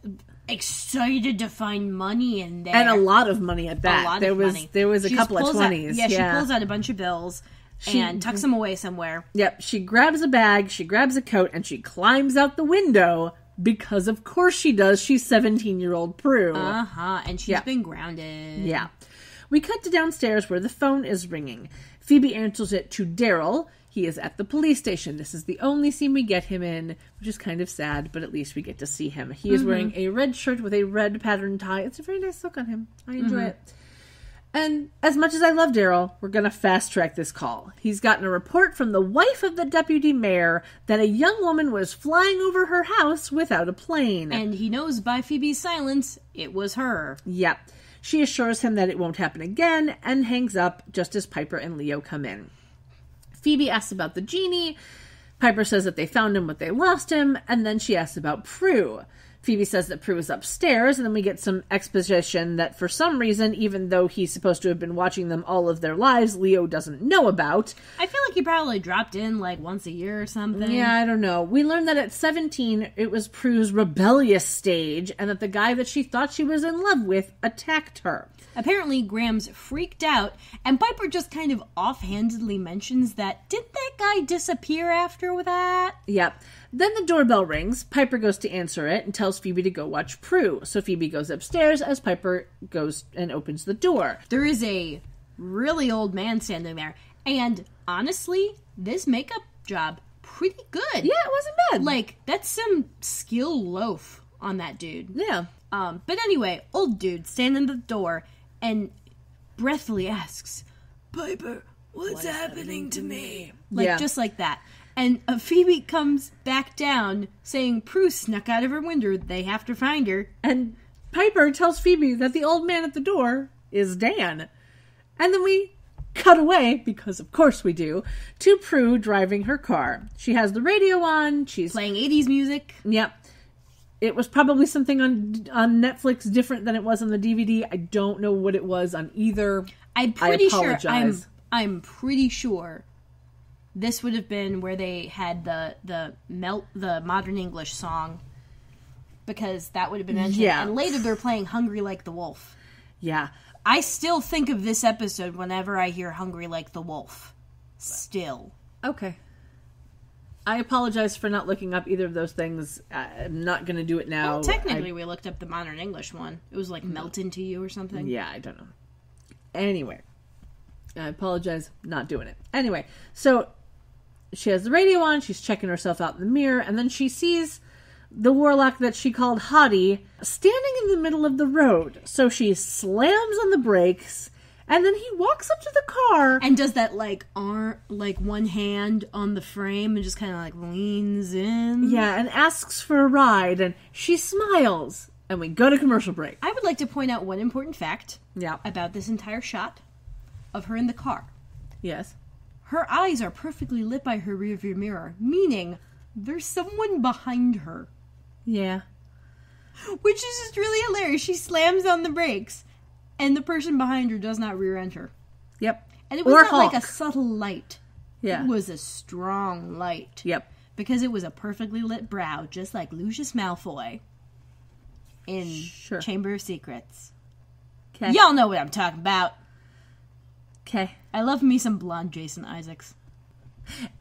excited to find money in there. And a lot of money at that. Money. There was a couple of 20s. She pulls out a bunch of bills and tucks them away somewhere. Yep. She grabs a bag, she grabs a coat, and she climbs out the window because of course she does. She's 17-year-old Prue. And she's been grounded. Yeah. We cut to downstairs where the phone is ringing. Phoebe answers it to Daryl. He is at the police station. This is the only scene we get him in, which is kind of sad, but at least we get to see him. He is wearing a red shirt with a red patterned tie. It's a very nice look on him. I enjoy it. And as much as I love Daryl, we're going to fast track this call. He's gotten a report from the wife of the deputy mayor that a young woman was flying over her house without a plane. And he knows by Phoebe's silence, it was her. Yep. She assures him that it won't happen again and hangs up just as Piper and Leo come in. Phoebe asks about the genie. Piper says that they found him but they lost him. And then she asks about Prue. Phoebe says that Prue is upstairs. And then we get some exposition that for some reason, even though he's supposed to have been watching them all of their lives, Leo doesn't know about. I feel like he probably dropped in like once a year or something. Yeah, I don't know. We learned that at 17, it was Prue's rebellious stage. And that the guy that she thought she was in love with attacked her. Apparently, Graham's freaked out, and Piper just kind of offhandedly mentions that, didn't that guy disappear after that? Yep. Then the doorbell rings. Piper goes to answer it and tells Phoebe to go watch Prue. So Phoebe goes upstairs as Piper goes and opens the door. There is a really old man standing there, and honestly, this makeup job, pretty good. Yeah, it wasn't bad. Like, that's some skill loaf on that dude. Yeah. But anyway, old dude standing at the door and breathily asks, Piper, what's happening to me? Like, just like that. And Phoebe comes back down saying Prue snuck out of her window. They have to find her. And Piper tells Phoebe that the old man at the door is Dan. And then we cut away, because of course we do, to Prue driving her car. She has the radio on. She's playing 80s music. Yep. It was probably something on Netflix different than it was on the DVD. I don't know what it was on either. I'm pretty sure. I'm pretty sure this would have been where they had the modern English song, because that would have been mentioned. Yeah. And later they're playing "Hungry Like the Wolf." Yeah. I still think of this episode whenever I hear "Hungry Like the Wolf." Still. Okay. I apologize for not looking up either of those things. I'm not going to do it now. Well, technically, we looked up the modern English one. It was like Melt Into You or something. Yeah, I don't know. Anyway, I apologize, not doing it. Anyway, so she has the radio on. She's checking herself out in the mirror. And then she sees the warlock that she called Hottie standing in the middle of the road. So she slams on the brakes. And then he walks up to the car and does that one hand on the frame and just kind of like leans in. Yeah, and asks for a ride, and she smiles, and we go to commercial break. I would like to point out one important fact Yeah. about this entire shot of her in the car. Yes. Her eyes are perfectly lit by her rearview mirror, meaning there's someone behind her. Yeah. Which is just really hilarious. She slams on the brakes, and the person behind her does not rear end her. Yep. And it was not like a subtle light. Yeah. It was a strong light. Yep. Because it was a perfectly lit brow, just like Lucius Malfoy in Chamber of Secrets. Okay. Y'all know what I'm talking about. Okay. I love me some blonde Jason Isaacs.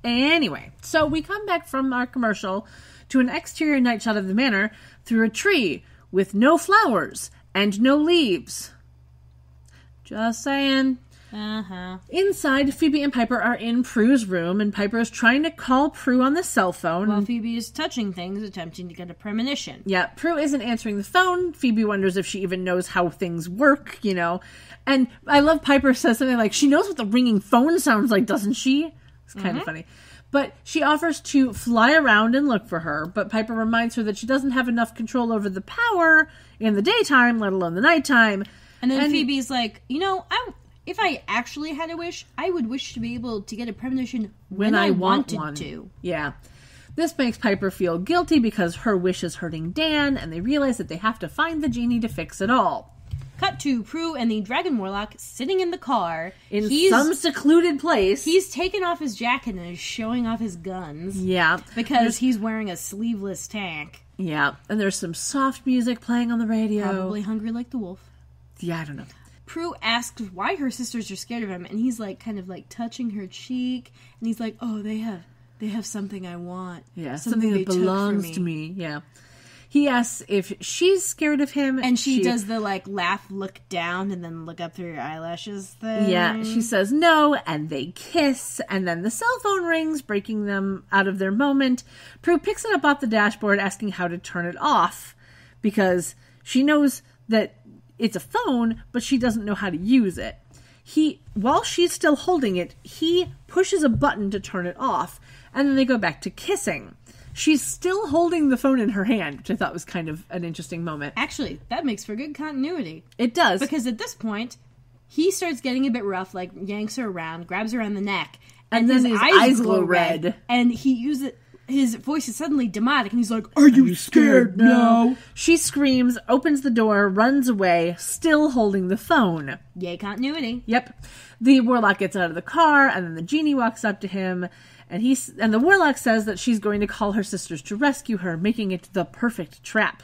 Anyway, so we come back from our commercial to an exterior night shot of the manor through a tree with no flowers and no leaves. Just saying. Uh-huh. Inside, Phoebe and Piper are in Prue's room, and Piper is trying to call Prue on the cell phone. While Phoebe is touching things, attempting to get a premonition. Yeah, Prue isn't answering the phone. Phoebe wonders if she even knows how things work, you know. And I love Piper says something like, she knows what the ringing phone sounds like, doesn't she? It's kind of funny. But she offers to fly around and look for her, but Piper reminds her that she doesn't have enough control over the power in the daytime, let alone the nighttime. And then Phoebe's like, you know, if I actually had a wish, I would wish to be able to get a premonition when I wanted to. Yeah. This makes Piper feel guilty because her wish is hurting Dan, and they realize that they have to find the genie to fix it all. Cut to Prue and the Dragon Warlock sitting in the car. In some secluded place. He's taken off his jacket and is showing off his guns. Yeah. Because he's wearing a sleeveless tank. Yeah. And there's some soft music playing on the radio. Probably hungry like the wolf. Yeah, I don't know. Prue asks why her sisters are scared of him, and he's like kind of like touching her cheek, and he's like, oh, they have something I want. Yeah, something that belongs to me. Yeah. He asks if she's scared of him. And she does the, like, laugh, look down, and then look up through your eyelashes thing. Yeah, she says no, and they kiss, and then the cell phone rings, breaking them out of their moment. Prue picks it up off the dashboard, asking how to turn it off, because she knows that it's a phone, but she doesn't know how to use it. While she's still holding it, he pushes a button to turn it off, and then they go back to kissing. She's still holding the phone in her hand, which I thought was kind of an interesting moment. Actually, that makes for good continuity. It does. Because at this point, he starts getting a bit rough, like yanks her around, grabs her around the neck, and then his eyes glow red. And his voice is suddenly demonic, and he's like, Are you scared now? She screams, opens the door, runs away, still holding the phone. Yay, continuity. Yep. The Warlock gets out of the car, and then the genie walks up to him, and the Warlock says that she's going to call her sisters to rescue her, making it the perfect trap.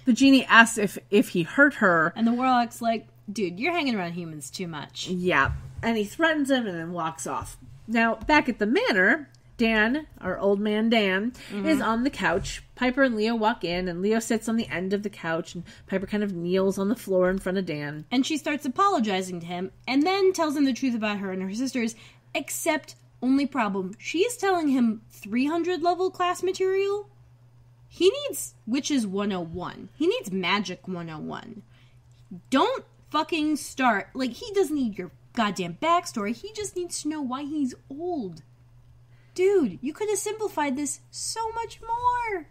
The genie asks if he hurt her. And the Warlock's like, dude, you're hanging around humans too much. Yeah. And he threatens him and then walks off. Now, back at the manor, Dan, our old man Dan, is on the couch. Piper and Leo walk in, and Leo sits on the end of the couch, and Piper kind of kneels on the floor in front of Dan. And she starts apologizing to him, and then tells him the truth about her and her sisters, except... only problem, she is telling him 300 level class material. He needs Witches 101. He needs Magic 101. Don't fucking start. Like, he doesn't need your goddamn backstory. He just needs to know why he's old. Dude, you could have simplified this so much more.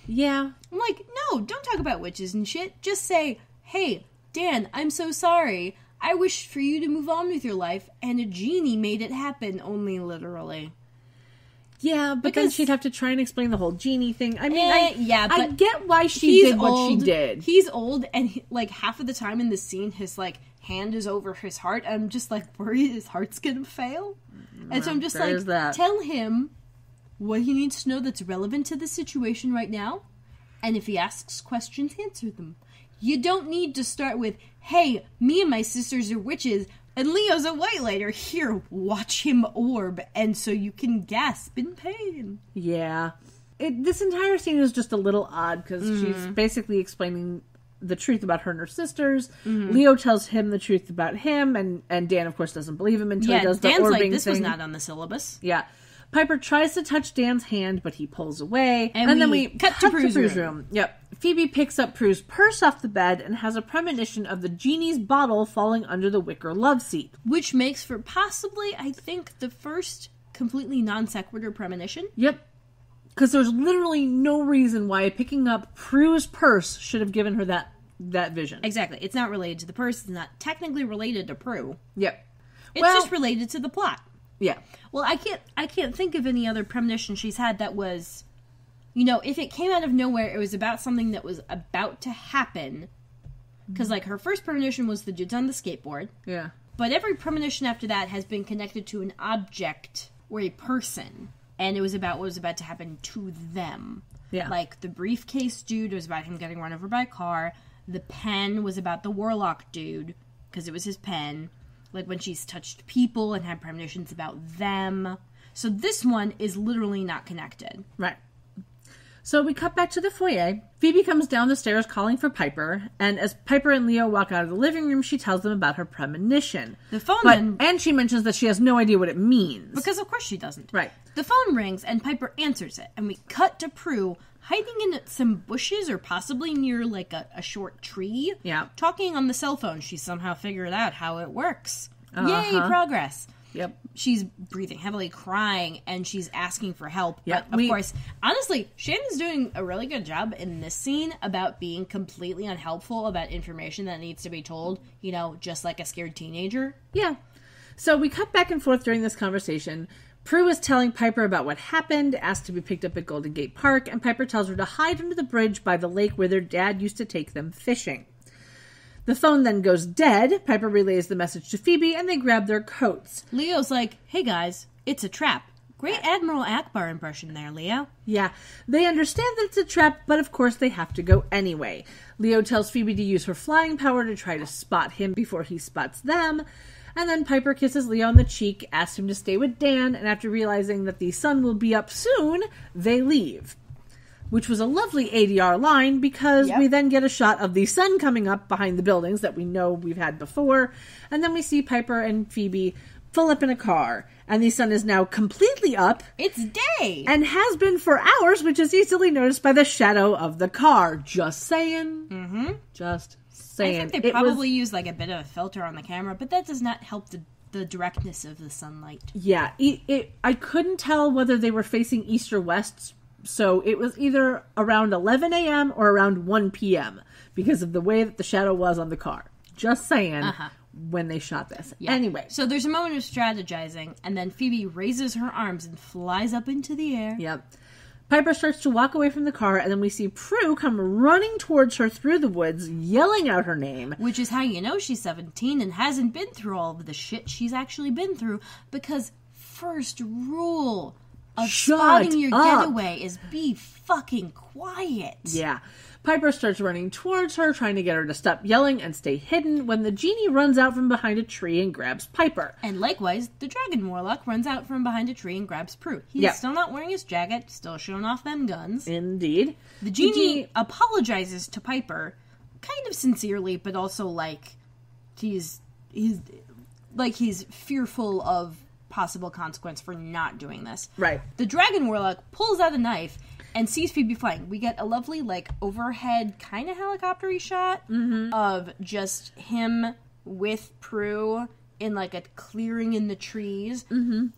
Yeah. I'm like, no, don't talk about witches and shit. Just say, hey, Dan, I'm so sorry. I wish for you to move on with your life, and a genie made it happen, only literally. Yeah, but then she'd have to try and explain the whole genie thing. I mean, I get why she did what she did. He's old, and like half of the time in the scene, his like hand is over his heart. I'm just like worried his heart's gonna fail, and so I'm just like, tell him what he needs to know that's relevant to the situation right now, and if he asks questions, answer them. You don't need to start with, hey, me and my sisters are witches, and Leo's a white lighter. Here, watch him orb, and so you can gasp in pain. Yeah. This entire scene is just a little odd, because she's basically explaining the truth about her and her sisters. Leo tells him the truth about him, and Dan, of course, doesn't believe him until he does the Dan's orbing like, this thing. was not on the syllabus. Yeah. Piper tries to touch Dan's hand, but he pulls away. And then we cut to Prue's room. Yep. Phoebe picks up Prue's purse off the bed and has a premonition of the genie's bottle falling under the wicker love seat. Which makes for possibly, I think, the first completely non sequitur premonition. Yep. Because there's literally no reason why picking up Prue's purse should have given her that vision. Exactly. It's not related to the purse. It's not technically related to Prue. Yep. It's just related to the plot. Yeah. Well, I can't think of any other premonition she's had that was, you know, if it came out of nowhere, it was about something that was about to happen. Because, like, her first premonition was the dudes on the skateboard. Yeah. But every premonition after that has been connected to an object or a person. And it was about what was about to happen to them. Yeah. Like, the briefcase dude was about him getting run over by a car. The pen was about the Warlock dude, because it was his pen. Like, when she's touched people and had premonitions about them. So this one is literally not connected. Right. So we cut back to the foyer. Phoebe comes down the stairs calling for Piper, and as Piper and Leo walk out of the living room, she tells them about her premonition. The phone and she mentions that she has no idea what it means. Because of course she doesn't. Right. The phone rings, and Piper answers it, and we cut to Prue hiding in some bushes or possibly near, like, a short tree. Yeah. Talking on the cell phone. She somehow figured out how it works. Yay, progress. Yep. She's breathing heavily, crying, and she's asking for help. Yep. But, of course, honestly, Shannon's doing a really good job in this scene about being completely unhelpful about information that needs to be told, you know, just like a scared teenager. Yeah. So we cut back and forth during this conversation. Prue is telling Piper about what happened, asked to be picked up at Golden Gate Park, and Piper tells her to hide under the bridge by the lake where their dad used to take them fishing. The phone then goes dead. Piper relays the message to Phoebe, and they grab their coats. Leo's like, hey guys, it's a trap. Great Admiral Akbar impression there, Leo. Yeah, they understand that it's a trap, but of course they have to go anyway. Leo tells Phoebe to use her flying power to try to spot him before he spots them. And then Piper kisses Leo on the cheek, asks him to stay with Dan, and after realizing that the sun will be up soon, they leave. Which was a lovely ADR line, because we then get a shot of the sun coming up behind the buildings that we know we've had before, and then we see Piper and Phoebe pull up in a car, and the sun is now completely up. It's day! And has been for hours, which is easily noticed by the shadow of the car. Just saying. Mm-hmm. Just saying. I think they probably used like a bit of a filter on the camera, but that does not help the directness of the sunlight. Yeah, I couldn't tell whether they were facing east or west, so it was either around 11 a.m. or around 1 p.m. because of the way that the shadow was on the car. Just saying. When they shot this. Yeah. Anyway. So there's a moment of strategizing, and then Phoebe raises her arms and flies up into the air. Yep. Piper starts to walk away from the car, and then we see Prue come running towards her through the woods, yelling out her name. Which is how you know she's 17 and hasn't been through all of the shit she's actually been through, because first rule of spotting your getaway is be fucking quiet. Yeah. Piper starts running towards her, trying to get her to stop yelling and stay hidden, when the genie runs out from behind a tree and grabs Piper. And likewise, the Dragon Warlock runs out from behind a tree and grabs Prue. He's still not wearing his jacket, still showing off them guns. Indeed. The genie apologizes to Piper, kind of sincerely, but also like he's fearful of possible consequence for not doing this. Right. The Dragon Warlock pulls out a knife and sees Phoebe flying. We get a lovely, like, overhead kind of helicopter-y shot of just him with Prue in, like, a clearing in the trees.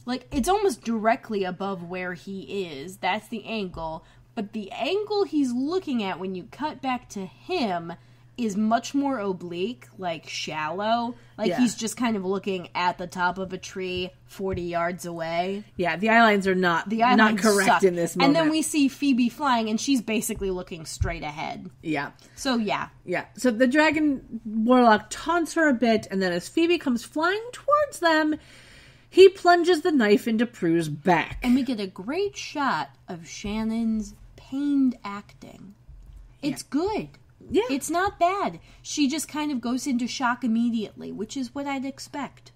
Like, it's almost directly above where he is. That's the angle. But the angle he's looking at when you cut back to him is much more oblique, like shallow. Like he's just kind of looking at the top of a tree 40 yards away. Yeah, the eye lines are not correct suck. in this moment. And then we see Phoebe flying, and she's basically looking straight ahead. Yeah. So, yeah. Yeah. So the Dragon Warlock taunts her a bit, and then as Phoebe comes flying towards them, he plunges the knife into Prue's back. And we get a great shot of Shannon's pained acting. It's good. Yeah. It's not bad. She just kind of goes into shock immediately, which is what I'd expect.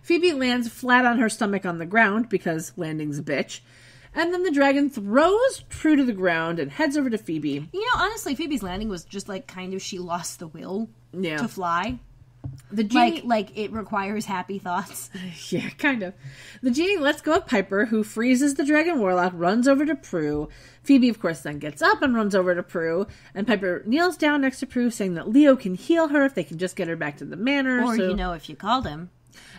Phoebe lands flat on her stomach on the ground, because landing's a bitch. And then the dragon throws Prue to the ground and heads over to Phoebe. You know, honestly, Phoebe's landing was just like kind of she lost the will to fly. The genie, like it requires happy thoughts. Yeah, kind of. The genie lets go of Piper, who freezes the Dragon Warlock, runs over to Prue. Phoebe, of course, then gets up and runs over to Prue, and Piper kneels down next to Prue, saying that Leo can heal her if they can just get her back to the manor. Or, if you called him.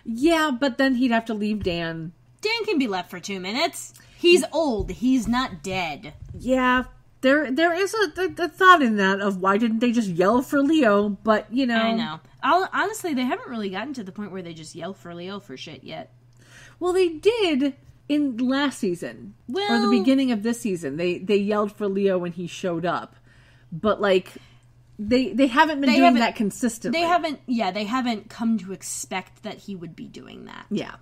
Yeah, but then he'd have to leave Dan. Dan can be left for 2 minutes. He's old. He's not dead. Yeah, there is a thought in that of why didn't they just yell for Leo, but, you know. I know. Honestly, they haven't really gotten to the point where they just yell for Leo for shit yet. Well, they did in last season. Or the beginning of this season. They yelled for Leo when he showed up. But, like, they haven't been doing that consistently. They haven't come to expect that he would be doing that. Yeah.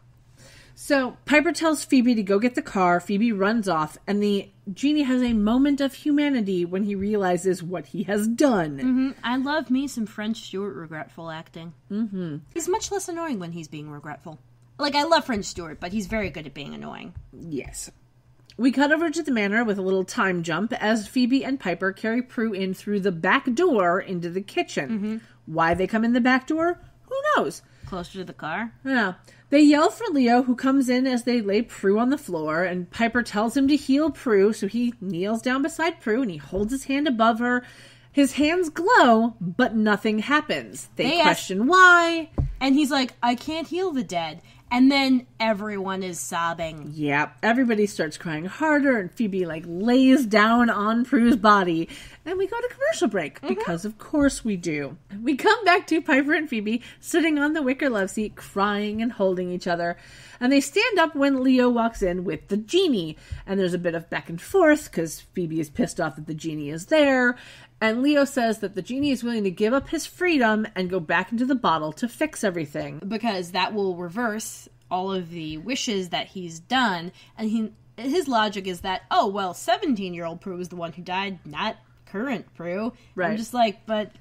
So, Piper tells Phoebe to go get the car. Phoebe runs off, and the genie has a moment of humanity when he realizes what he has done. I love me some French Stewart regretful acting. He's much less annoying when he's being regretful. Like, I love French Stewart, but he's very good at being annoying. Yes. We cut over to the manor with a little time jump as Phoebe and Piper carry Prue in through the back door into the kitchen. Why they come in the back door? Who knows? Closer to the car? Yeah. They yell for Leo, who comes in as they lay Prue on the floor, and Piper tells him to heal Prue, so he kneels down beside Prue and he holds his hand above her. His hands glow, but nothing happens. They question why. And he's like, I can't heal the dead. And then everyone is sobbing. Yep, everybody starts crying harder, and Phoebe, lays down on Prue's body. And we go to commercial break, because of course we do. We come back to Piper and Phoebe sitting on the wicker love seat, crying and holding each other. And they stand up when Leo walks in with the genie. And there's a bit of back and forth, because Phoebe is pissed off that the genie is there. And Leo says that the genie is willing to give up his freedom and go back into the bottle to fix everything. Because that will reverse all of the wishes that he's done. And his logic is that, 17-year-old Prue is the one who died, not current Prue. Right. I'm just but,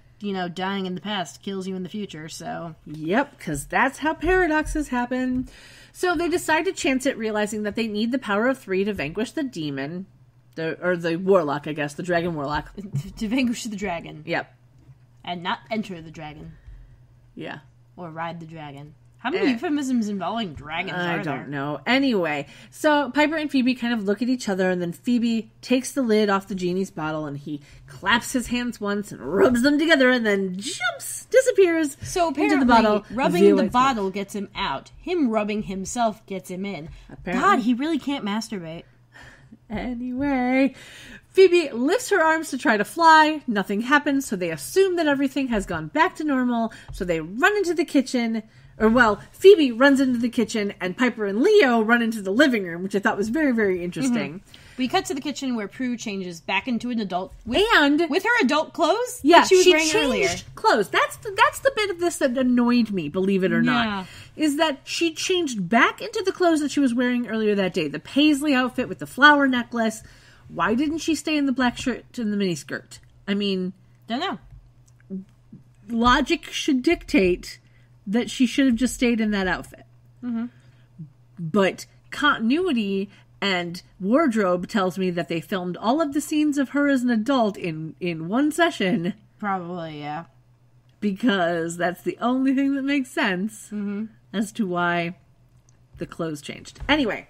dying in the past kills you in the future, so... Yep, because that's how paradoxes happen. So they decide to chance it, realizing that they need the power of 3 to vanquish the demon. The warlock, I guess. The dragon warlock. To vanquish the dragon. Yep. And not enter the dragon. Yeah. Or ride the dragon. How many euphemisms involving dragons are there? I don't know. Anyway, so Piper and Phoebe kind of look at each other, and then Phoebe takes the lid off the genie's bottle, and he claps his hands once and rubs them together, and then disappears so apparently, into the bottle. Rubbing the bottle gets him out. Him rubbing himself gets him in. Apparently. God, he really can't masturbate. Anyway, Phoebe lifts her arms to try to fly. Nothing happens, so they assume that everything has gone back to normal. So they run into the kitchen. Phoebe runs into the kitchen, and Piper and Leo run into the living room, which I thought was very, very interesting. We cut to the kitchen where Prue changes back into an adult with her adult clothes. Yeah, that she was wearing changed earlier. Clothes. That's the bit of this that annoyed me, believe it or not, is that she changed back into the clothes that she was wearing earlier that day. The paisley outfit with the flower necklace. Why didn't she stay in the black shirt and the miniskirt? I mean, don't know. Logic should dictate that she should have just stayed in that outfit. Mm-hmm. But continuity and wardrobe tells me that they filmed all of the scenes of her as an adult in one session. Probably, yeah. Because that's the only thing that makes sense as to why the clothes changed. Anyway.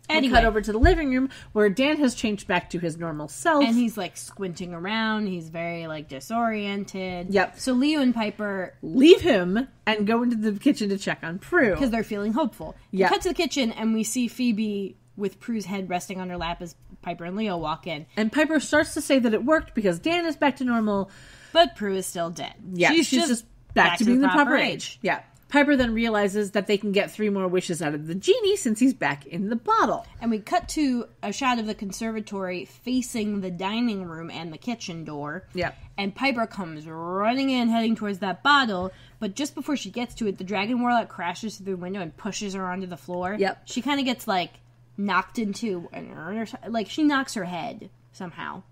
We cut over to the living room where Dan has changed back to his normal self. And he's squinting around. He's very disoriented. Yep. So Leo and Piper leave him and go into the kitchen to check on Prue. Because they're feeling hopeful. Yeah. We cut to the kitchen and we see Phoebe with Prue's head resting on her lap as Piper and Leo walk in. And Piper starts to say that it worked because Dan is back to normal. But Prue is still dead. Yeah, she's just back to being the proper age. Yeah. Piper then realizes that they can get 3 more wishes out of the genie since he's back in the bottle. And we cut to a shot of the conservatory facing the dining room and the kitchen door. Yeah. And Piper comes running in, heading towards that bottle. But just before she gets to it, the dragon warlock crashes through the window and pushes her onto the floor. Yep. She kind of gets, knocked into, she knocks her head somehow.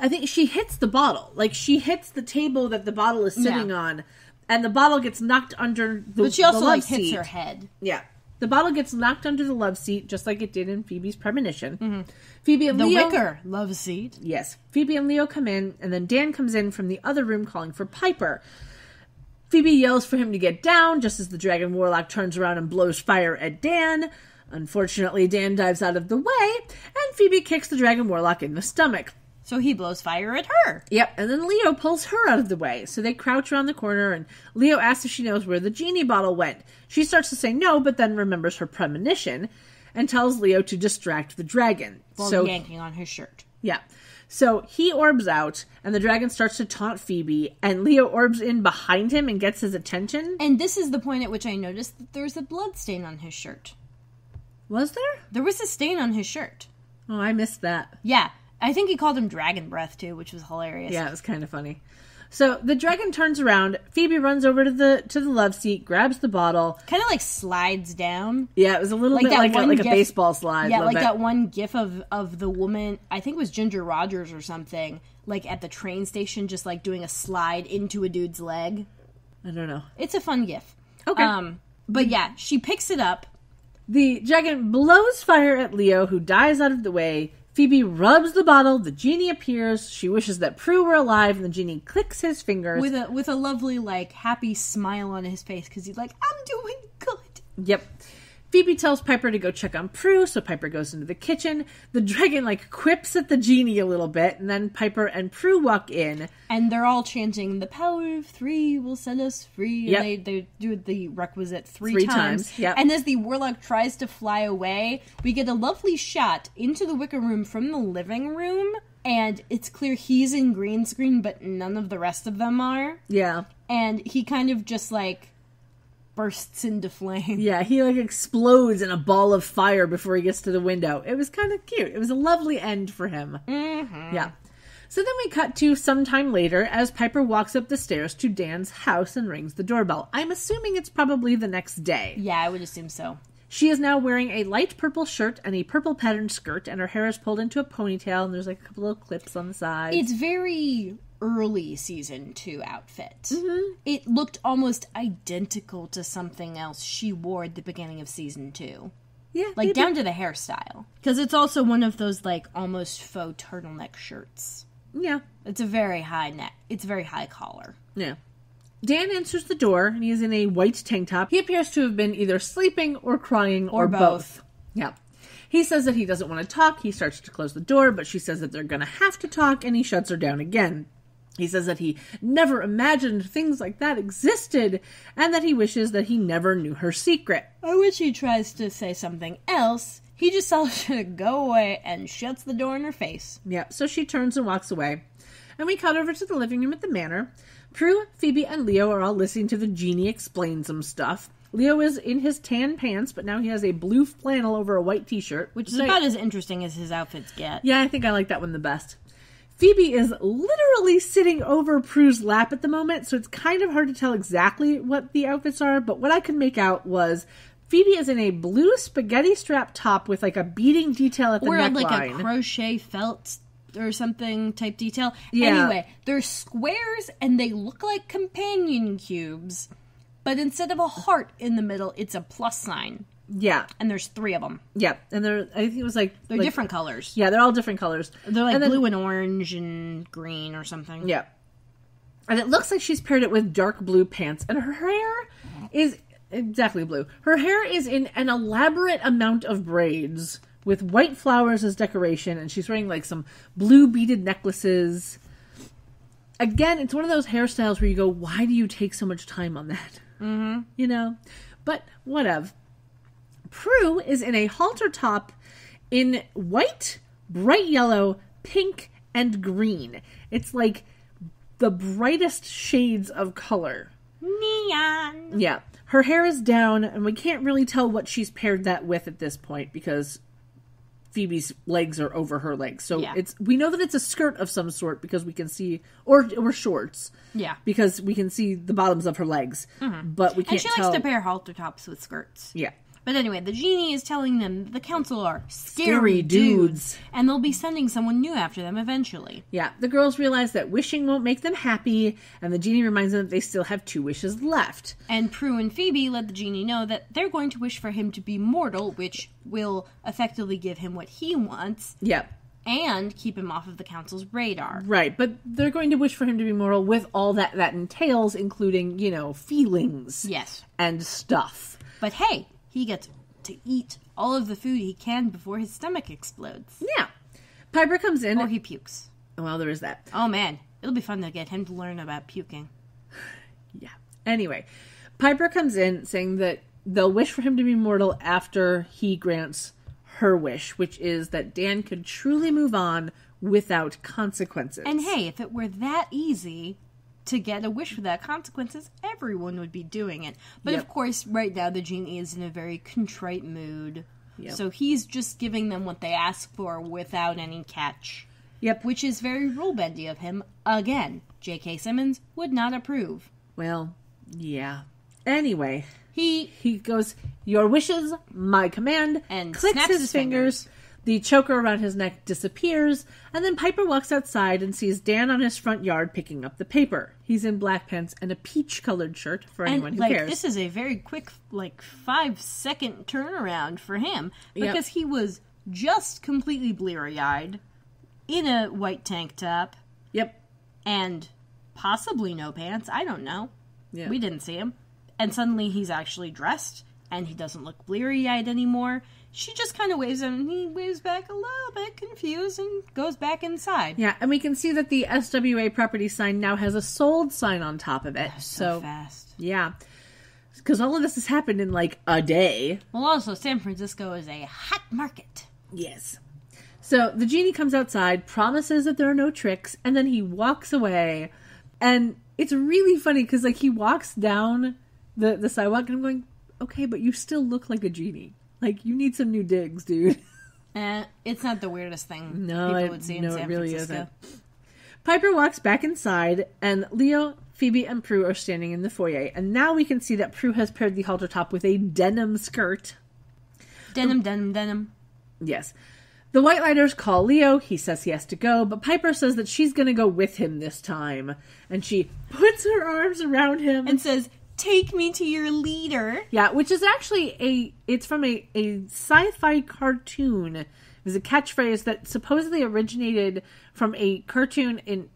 I think she hits the bottle. She hits the table that the bottle is sitting on. And the bottle gets knocked under the But she also, love hits seat. her head. Yeah. The bottle gets knocked under the love seat, just like it did in Phoebe's premonition. Mm-hmm. Phoebe and the Leo... wicker love seat. Yes. Phoebe and Leo come in, and then Dan comes in from the other room calling for Piper. Phoebe yells for him to get down, just as the dragon warlock turns around and blows fire at Dan. Unfortunately, Dan dives out of the way, and Phoebe kicks the dragon warlock in the stomach. So he blows fire at her. Yep, and then Leo pulls her out of the way. So they crouch around the corner, and Leo asks if she knows where the genie bottle went. She starts to say no, but then remembers her premonition and tells Leo to distract the dragon. While yanking on his shirt. Yeah. So he orbs out, and the dragon starts to taunt Phoebe, and Leo orbs in behind him and gets his attention. And this is the point at which I noticed that there's a blood stain on his shirt. Was there? There was a stain on his shirt. Oh, I missed that. Yeah. I think he called him Dragon Breath, too, which was hilarious. Yeah, it was kind of funny. So the dragon turns around. Phoebe runs over to the love seat, grabs the bottle. Kind of slides down. Yeah, it was a little bit like a baseball slide. Yeah, that one gif of the woman, I think it was Ginger Rogers or something, at the train station, just doing a slide into a dude's leg. I don't know. It's a fun gif. Okay. But yeah, she picks it up. The dragon blows fire at Leo, who dies out of the way. Phoebe rubs the bottle, the genie appears, she wishes that Prue were alive, and the genie clicks his fingers. With a lovely, happy smile on his face, because he's I'm doing good. Yep. Phoebe tells Piper to go check on Prue, so Piper goes into the kitchen. The dragon, quips at the genie a little bit, and then Piper and Prue walk in. And they're all chanting, the power of 3 will set us free. Yep. And they do the requisite three times. Yep. And as the warlock tries to fly away, we get a lovely shot into the Wicker Room from the living room. And it's clear he's in green screen, but none of the rest of them are. Yeah. And he kind of just, bursts into flame. Yeah, he explodes in a ball of fire before he gets to the window. It was kind of cute. It was a lovely end for him. Mm-hmm. Yeah. So then we cut to some time later as Piper walks up the stairs to Dan's house and rings the doorbell. I'm assuming it's probably the next day. Yeah, I would assume so. She is now wearing a light purple shirt and a purple patterned skirt, and her hair is pulled into a ponytail, and there's a couple of clips on the side. It's very early season 2 outfit. Mm-hmm. It looked almost identical to something else she wore at the beginning of season 2. Yeah. Down to the hairstyle. Because it's also one of those, almost faux turtleneck shirts. Yeah. It's a very high neck. It's a very high collar. Yeah. Dan answers the door, and he is in a white tank top. He appears to have been either sleeping or crying or both. Yeah. He says that he doesn't want to talk. He starts to close the door, but she says that they're going to have to talk, and he shuts her down again. He says that he never imagined things like that existed, and that he wishes that he never knew her secret. I wish he tries to say something else. He just tells her to go away and shuts the door in her face. Yeah, so she turns and walks away. And we cut over to the living room at the manor. Prue, Phoebe, and Leo are all listening to the genie explain some stuff. Leo is in his tan pants, but now he has a blue flannel over a white t-shirt. Which is about as interesting as his outfits get. Yeah, I think I like that one the best. Phoebe is literally sitting over Prue's lap at the moment, so it's kind of hard to tell exactly what the outfits are, but what I could make out was Phoebe is in a blue spaghetti strap top with a beading detail at the neckline. Or a crochet felt or something type detail. Yeah. Anyway, they're squares and they look like companion cubes, but instead of a heart in the middle, it's a plus sign. Yeah. And there's 3 of them. Yeah. And I think it was they're different colors. Yeah, they're all different colors. They're blue and orange and green or something. Yeah. And it looks like she's paired it with dark blue pants. And her hair is exactly blue. Her hair is in an elaborate amount of braids with white flowers as decoration. And she's wearing some blue beaded necklaces. Again, it's one of those hairstyles where you go, why do you take so much time on that? Mm-hmm. But whatever. Prue is in a halter top in white, bright yellow, pink, and green. It's the brightest shades of color. Neon. Yeah. Her hair is down, and we can't really tell what she's paired that with at this point because Phoebe's legs are over her legs. So we know that it's a skirt of some sort because we can see, or shorts. Yeah. Because we can see the bottoms of her legs. Mm-hmm. But we can't tell. And she likes to pair halter tops with skirts. Yeah. But anyway, the genie is telling them that the council are scary dudes, and they'll be sending someone new after them eventually. Yeah, the girls realize that wishing won't make them happy, and the genie reminds them that they still have 2 wishes left. And Prue and Phoebe let the genie know that they're going to wish for him to be mortal, which will effectively give him what he wants. Yep. And keep him off of the council's radar. Right, but they're going to wish for him to be mortal with all that entails, including, feelings. Yes. And stuff. But hey, he gets to eat all of the food he can before his stomach explodes. Yeah. Piper comes in. Or he pukes. Well, there is that. Oh, man. It'll be fun to get him to learn about puking. Yeah. Anyway, Piper comes in saying that they'll wish for him to be mortal after he grants her wish, which is that Dan could truly move on without consequences. And hey, if it were that easy to get a wish without consequences, everyone would be doing it. But of course, right now the genie is in a very contrite mood. Yep. So he's just giving them what they ask for without any catch. Yep. Which is very rule-bendy of him. Again, J.K. Simmons would not approve. Well, yeah. Anyway, he goes, your wishes, my command, and clicks his fingers. The choker around his neck disappears, and then Piper walks outside and sees Dan on his front yard picking up the paper. He's in black pants and a peach-colored shirt for anyone who cares. This is a very quick, 5-second turnaround for him, because he was just completely bleary-eyed, in a white tank top. Yep. And possibly no pants. I don't know. Yeah. We didn't see him. And suddenly he's actually dressed and he doesn't look bleary-eyed anymore. She just kind of waves him, and he waves back a little bit confused and goes back inside. Yeah, and we can see that the SWA property sign now has a sold sign on top of it. So fast. Yeah. Because all of this has happened in like a day. Well, also, San Francisco is a hot market. Yes. So the genie comes outside, promises that there are no tricks, and then he walks away. And it's really funny because like he walks down the sidewalk, and I'm going, okay, but you still look like a genie. Like, you need some new digs, dude. It's not the weirdest thing people would see in San Francisco. Isn't. Piper walks back inside, and Leo, Phoebe, and Prue are standing in the foyer. And now we can see that Prue has paired the halter top with a denim skirt. Denim. Yes. The White Lighters call Leo. He says he has to go, but Piper says that she's going to go with him this time. And she puts her arms around him. And says, take me to your leader. Yeah, which is actually it's from a sci-fi cartoon. It was a catchphrase that supposedly originated from a cartoon in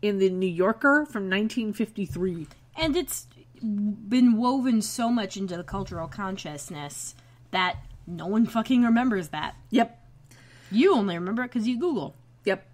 the New Yorker from 1953. And it's been woven so much into the cultural consciousness that no one fucking remembers that. Yep. You only remember it because you Google. Yep.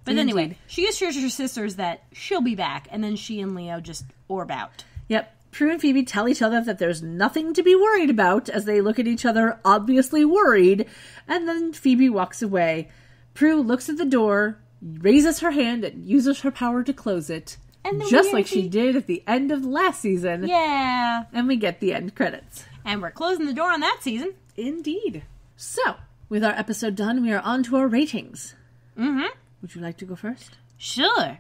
But anyway, she assures her sisters that she'll be back, and then she and Leo just orb out. Yep. Prue and Phoebe tell each other that there's nothing to be worried about as they look at each other, obviously worried, and then Phoebe walks away. Prue looks at the door, raises her hand, and uses her power to close it, and just like she did at the end of last season. Yeah. And we get the end credits. And we're closing the door on that season. Indeed. So, with our episode done, we are on to our ratings. Mm-hmm. Would you like to go first? Sure.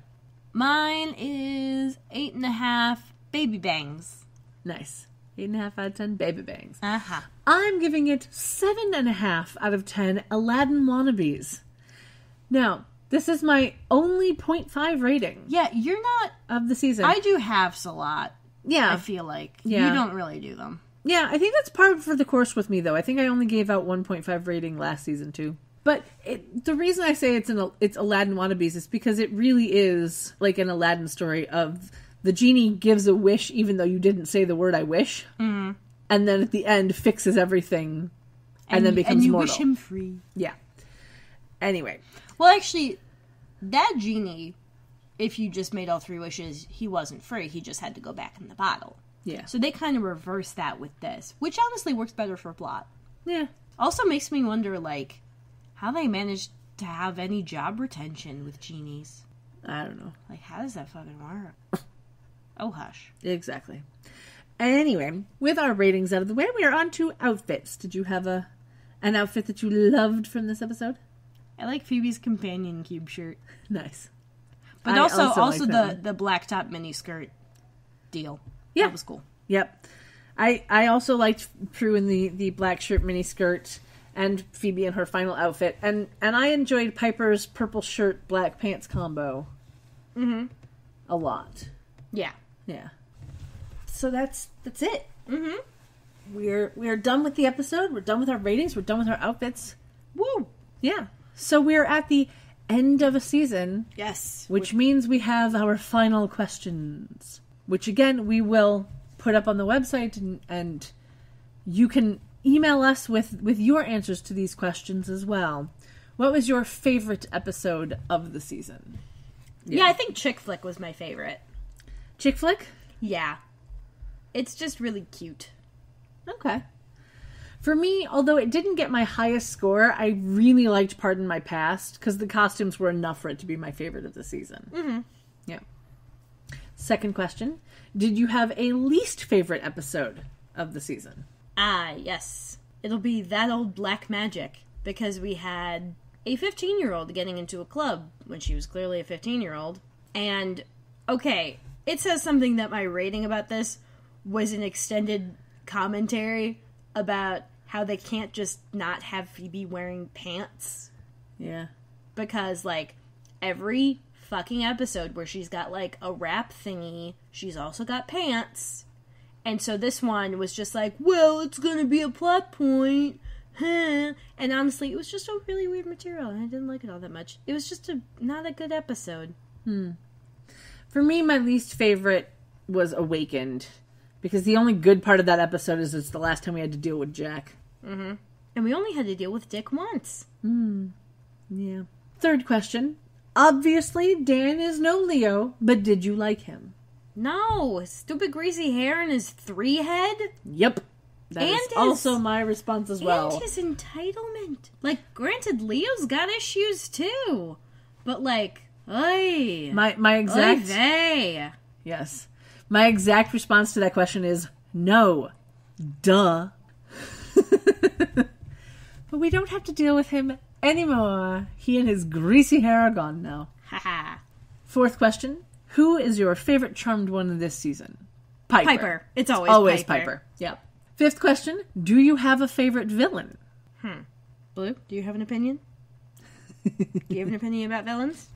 Mine is 8.5 baby bangs. Nice. 8.5 out of 10 baby bangs. Uh-huh. I'm giving it 7.5 out of 10 Aladdin wannabes. Now, this is my only 0.5 rating. Yeah, you're not... Of the season. I do halves a lot. Yeah. I feel like. Yeah. You don't really do them. Yeah, I think that's par for the course with me, though. I think I only gave out 1.5 rating last season, too. But the reason I say it's Aladdin wannabes is because it really is like an Aladdin story of the genie gives a wish even though you didn't say the word I wish. Mm-hmm. And then at the end fixes everything and then becomes you mortal. Wish him free. Yeah. Anyway. Well, actually, that genie, if you just made all 3 wishes, he wasn't free. He just had to go back in the bottle. Yeah. So they kind of reverse that with this, which honestly works better for plot. Yeah. Also makes me wonder, like, how they managed to have any job retention with genies. I don't know. Like, how does that fucking work? Oh, hush. Exactly. Anyway, with our ratings out of the way, we are on to outfits. Did you have an outfit that you loved from this episode? I like Phoebe's companion cube shirt. Nice. But I also like the black top mini skirt deal. Yeah. That was cool. Yep. I also liked Prue in the black shirt mini skirt and Phoebe in her final outfit. And I enjoyed Piper's purple shirt, black pants combo. Mm-hmm. A lot. Yeah. Yeah. So that's it. Mm-hmm. We're done with the episode. We're done with our ratings. We're done with our outfits. Woo! Yeah. So we're at the end of a season. Yes. Which means we have our final questions. Which, again, we will put up on the website, and you can email us with your answers to these questions as well. What was your favorite episode of the season? Yeah, I think Chick Flick was my favorite. Chick Flick? Yeah. It's just really cute. Okay. For me, although it didn't get my highest score, I really liked Pardon My Past, because the costumes were enough for it to be my favorite of the season. Mm-hmm. Yeah. Second question. Did you have a least favorite episode of the season? Ah, yes. It'll be That Old Black Magic, because we had a 15-year-old getting into a club when she was clearly a 15-year-old. And, okay, it says something that my rating about this was an extended commentary about how they can't just not have Phoebe wearing pants. Yeah. Because, like, every fucking episode where she's got, like, a wrap thingy, she's also got pants. And so this one was just like, well, it's gonna be a plot point. Huh. And honestly, it was just a really weird material, and I didn't like it all that much. It was just not a good episode. For me, my least favorite was Awakened. Because the only good part of that episode is it's the last time we had to deal with Jack. Mm-hmm. And we only had to deal with Dick once. Yeah. Third question. Obviously, Dan is no Leo, but did you like him? No, his stupid greasy hair and his 3 head. Yep. That is also my response as well. And his entitlement. Like, granted, Leo's got issues too. But like, oy. My exact... Oy vey. Yes. My exact response to that question is no. Duh. But we don't have to deal with him anymore. He and his greasy hair are gone now. Haha. Fourth question. Who is your favorite charmed one of this season? Piper. It's always Piper. Yep. Fifth question. Do you have a favorite villain? Blue, do you have an opinion? Do you have an opinion about villains?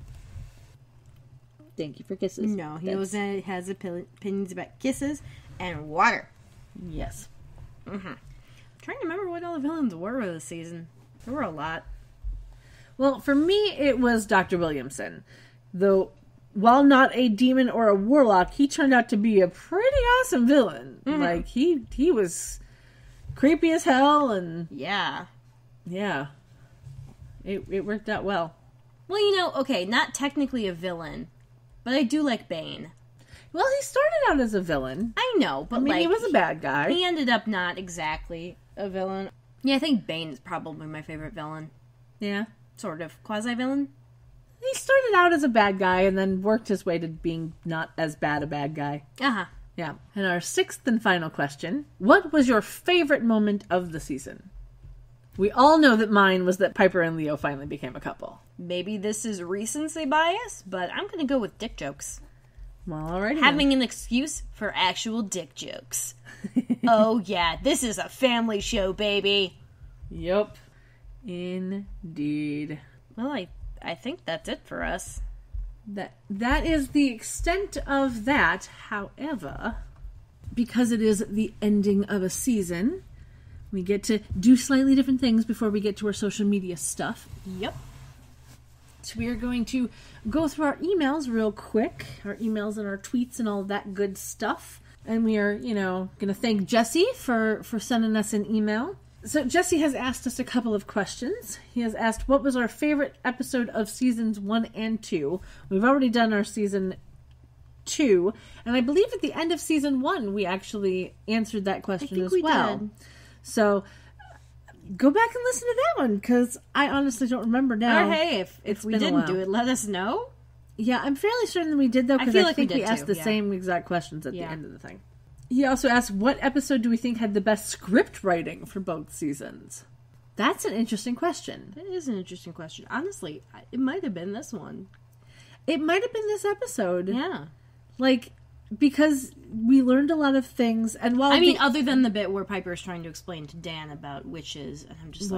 Thank you for kisses. No, he always has opinions about kisses and water. Yes. Mm-hmm. I'm trying to remember what all the villains were this season. There were a lot. Well, for me, it was Dr. Williamson. Though, while not a demon or a warlock, he turned out to be a pretty awesome villain. Mm-hmm. Like, he was creepy as hell, and... Yeah. It worked out well. Well, okay, not technically a villain, but I do like Bane. Well, he started out as a villain. I know, but he was a bad guy. He ended up not exactly a villain. Yeah, I think Bane is probably my favorite villain. Yeah. Sort of. Quasi-villain? He started out as a bad guy and then worked his way to being not as bad a bad guy. Uh-huh. Yeah. And our sixth and final question. What was your favorite moment of the season? We all know that mine was that Piper and Leo finally became a couple. Maybe this is recency bias, but I'm going to go with dick jokes. Well, alrighty. Having an excuse for actual dick jokes. Oh, yeah, this is a family show, baby. Yep. Indeed. Well, I think that's it for us. That is the extent of that. However, because it is the ending of a season, we get to do slightly different things before we get to our social media stuff. Yep. So we are going to go through our emails real quick. Our emails and our tweets and all that good stuff. And we are, going to thank Jesse for sending us an email. So Jesse has asked us a couple of questions. He has asked, what was our favorite episode of seasons 1 and 2? We've already done our season 2. And I believe at the end of season 1, we actually answered that question as well. Did. So go back and listen to that one, because I honestly don't remember now. Or hey, if we didn't do it, let us know. Yeah, I'm fairly certain we did, though, because I think we asked the same exact questions at the end of the thing. He also asked, what episode do we think had the best script writing for both seasons? That's an interesting question. It is an interesting question. Honestly, it might have been this one. It might have been this episode. Yeah. Because we learned a lot of things, and while other than the bit where Piper's trying to explain to Dan about witches, and I'm just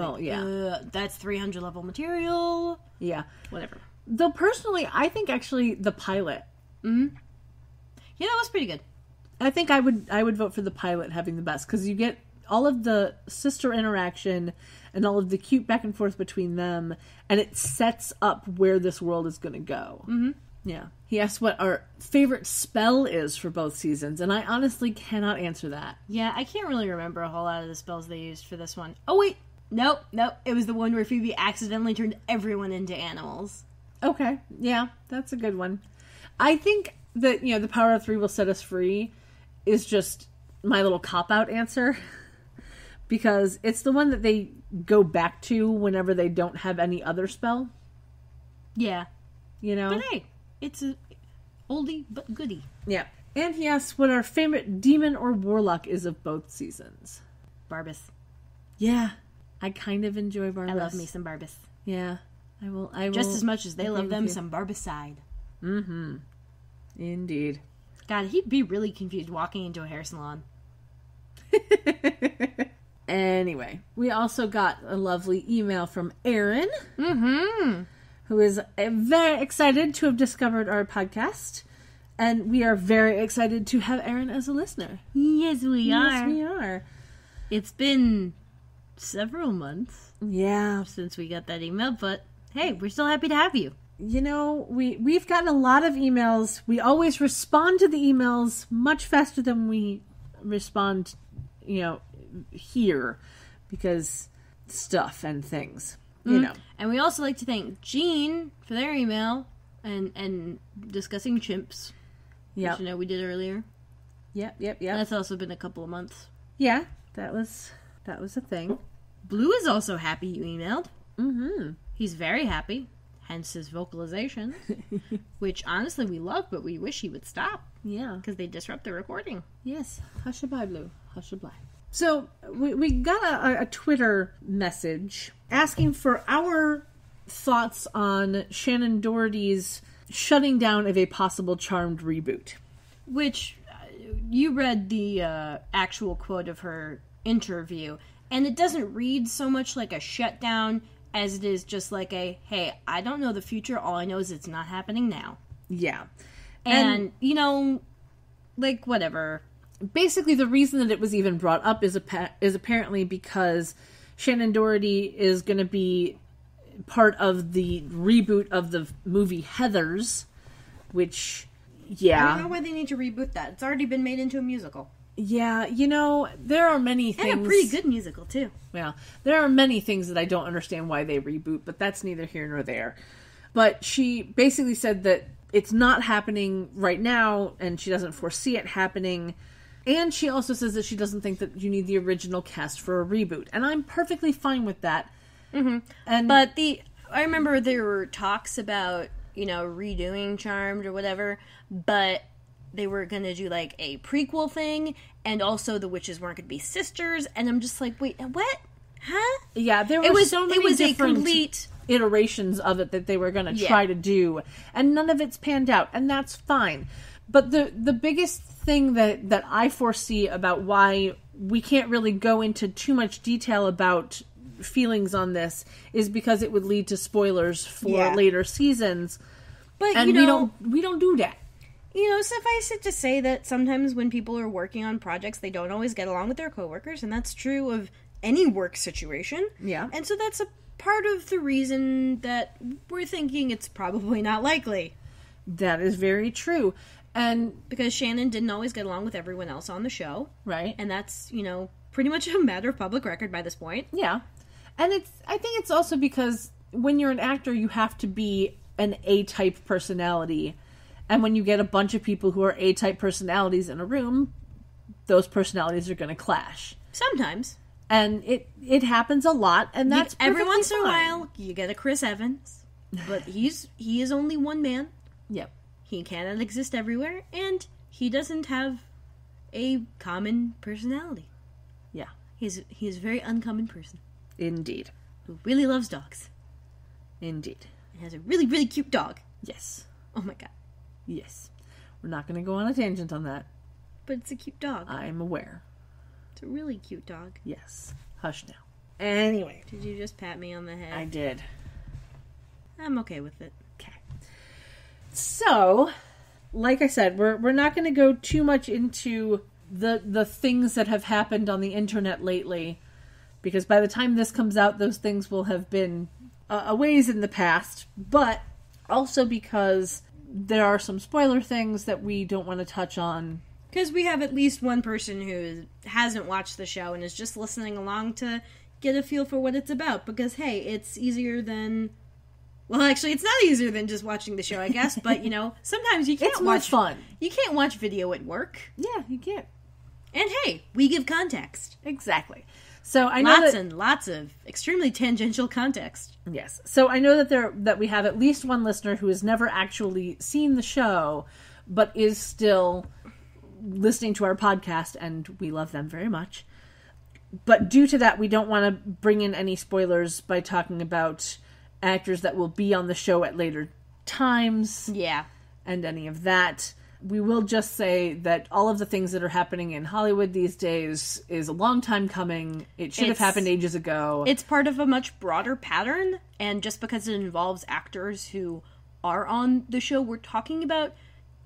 that's 300 level material. Yeah. Whatever. Though personally, I think actually the pilot. Mm-hmm. Yeah, that was pretty good. I think I would vote for the pilot having the best, because you get all of the sister interaction and all of the cute back and forth between them, and it sets up where this world is going to go. Mm-hmm. Yeah. He asked what our favorite spell is for both seasons, and I honestly cannot answer that. Yeah, I can't really remember a whole lot of the spells they used for this one. Oh, wait. Nope. It was the one where Phoebe accidentally turned everyone into animals. Okay. Yeah, that's a good one. I think that, the power of 3 will set us free is just my little cop-out answer. Because it's the one that they go back to whenever they don't have any other spell. Yeah. But hey, it's a oldie but goodie. Yeah. And he asks what our favorite demon or warlock is of both seasons. Barbas. Yeah. I kind of enjoy Barbas. I love me some Barbas. Yeah. I will just as much as they love them some Barbicide. Mm-hmm. Indeed. God, he'd be really confused walking into a hair salon. Anyway, we also got a lovely email from Erin. Mm-hmm. Who is very excited to have discovered our podcast. And we are very excited to have Erin as a listener. Yes, we are. Yes, we are. It's been several months. Yeah. Since we got that email, but hey, we're still happy to have you. We've gotten a lot of emails. We always respond to the emails much faster than we respond, here because stuff and things, And we also like to thank Gene for their email and discussing chimps. Yeah. Which, we did earlier. Yep. That's also been a couple of months. Yeah, that was a thing. Blue is also happy you emailed. Mm-hmm. He's very happy, hence his vocalization, which honestly we love, but we wish he would stop. Yeah. Because they disrupt the recording. Yes. Hush-a-bye, Blue. Hush-a-bye. So, we got a Twitter message asking for our thoughts on Shannon Doherty's shutting down of a possible Charmed reboot. Which, you read the actual quote of her interview, and it doesn't read so much like a shutdown as it is just like a, hey, I don't know the future, all I know is it's not happening now. Yeah. And whatever. Basically, the reason that it was even brought up is apparently because Shannon Doherty is going to be part of the reboot of the movie Heathers, which, yeah. I don't know why they need to reboot that. It's already been made into a musical. Yeah, there are many things... And a pretty good musical, too. Well, there are many things that I don't understand why they reboot, but that's neither here nor there. But she basically said that it's not happening right now, and she doesn't foresee it happening. And she also says that she doesn't think that you need the original cast for a reboot. And I'm perfectly fine with that. Mm-hmm. But I remember there were talks about, redoing Charmed or whatever, but they were going to do, like, a prequel thing, and also the witches weren't going to be sisters, and I'm just like, wait, what? Huh? Yeah, there were so many different complete iterations of it that they were going to try to do, and none of it's panned out, and that's fine. But the biggest thing that I foresee about why we can't really go into too much detail about feelings on this is because it would lead to spoilers for later seasons. But and we don't do that. Suffice it to say that sometimes when people are working on projects, they don't always get along with their coworkers, and that's true of any work situation. Yeah. And so that's a part of the reason that we're thinking it's probably not likely. That is very true. And because Shannon didn't always get along with everyone else on the show. Right. And that's, pretty much a matter of public record by this point. Yeah. And I think it's also because when you're an actor, you have to be an A-type personality. And when you get a bunch of people who are A-type personalities in a room, those personalities are going to clash. Sometimes. And it happens a lot, and that's every once in a fine. while you get a Chris Evans, but he is only one man. Yep. He cannot exist everywhere, and he doesn't have a common personality. Yeah. He is a very uncommon person. Indeed. Who really loves dogs. Indeed. And has a really, really cute dog. Yes. Oh my god. Yes. We're not going to go on a tangent on that. But it's a cute dog. I'm aware. It's a really cute dog. Yes. Hush now. Anyway. Did you just pat me on the head? I did. I'm okay with it. Okay. So, like I said, we're not going to go too much into the things that have happened on the internet lately, because by the time this comes out, those things will have been a ways in the past, but also because there are some spoiler things that we don't want to touch on. Because we have at least one person who hasn't watched the show and is just listening along to get a feel for what it's about. Because, hey, it's easier than... Well, actually, it's not easier than just watching the show, I guess. But, sometimes you can't it's more fun. You can't watch video at work. Yeah, you can't. And, hey, we give context. Exactly. So I know lots of extremely tangential context. Yes. So I know that we have at least one listener who has never actually seen the show, but is still listening to our podcast, and we love them very much. But due to that, we don't want to bring in any spoilers by talking about actors that will be on the show at later times. Yeah. And any of that. We will just say that all of the things that are happening in Hollywood these days is a long time coming. It should have happened ages ago. It's part of a much broader pattern, and just because it involves actors who are on the show we're talking about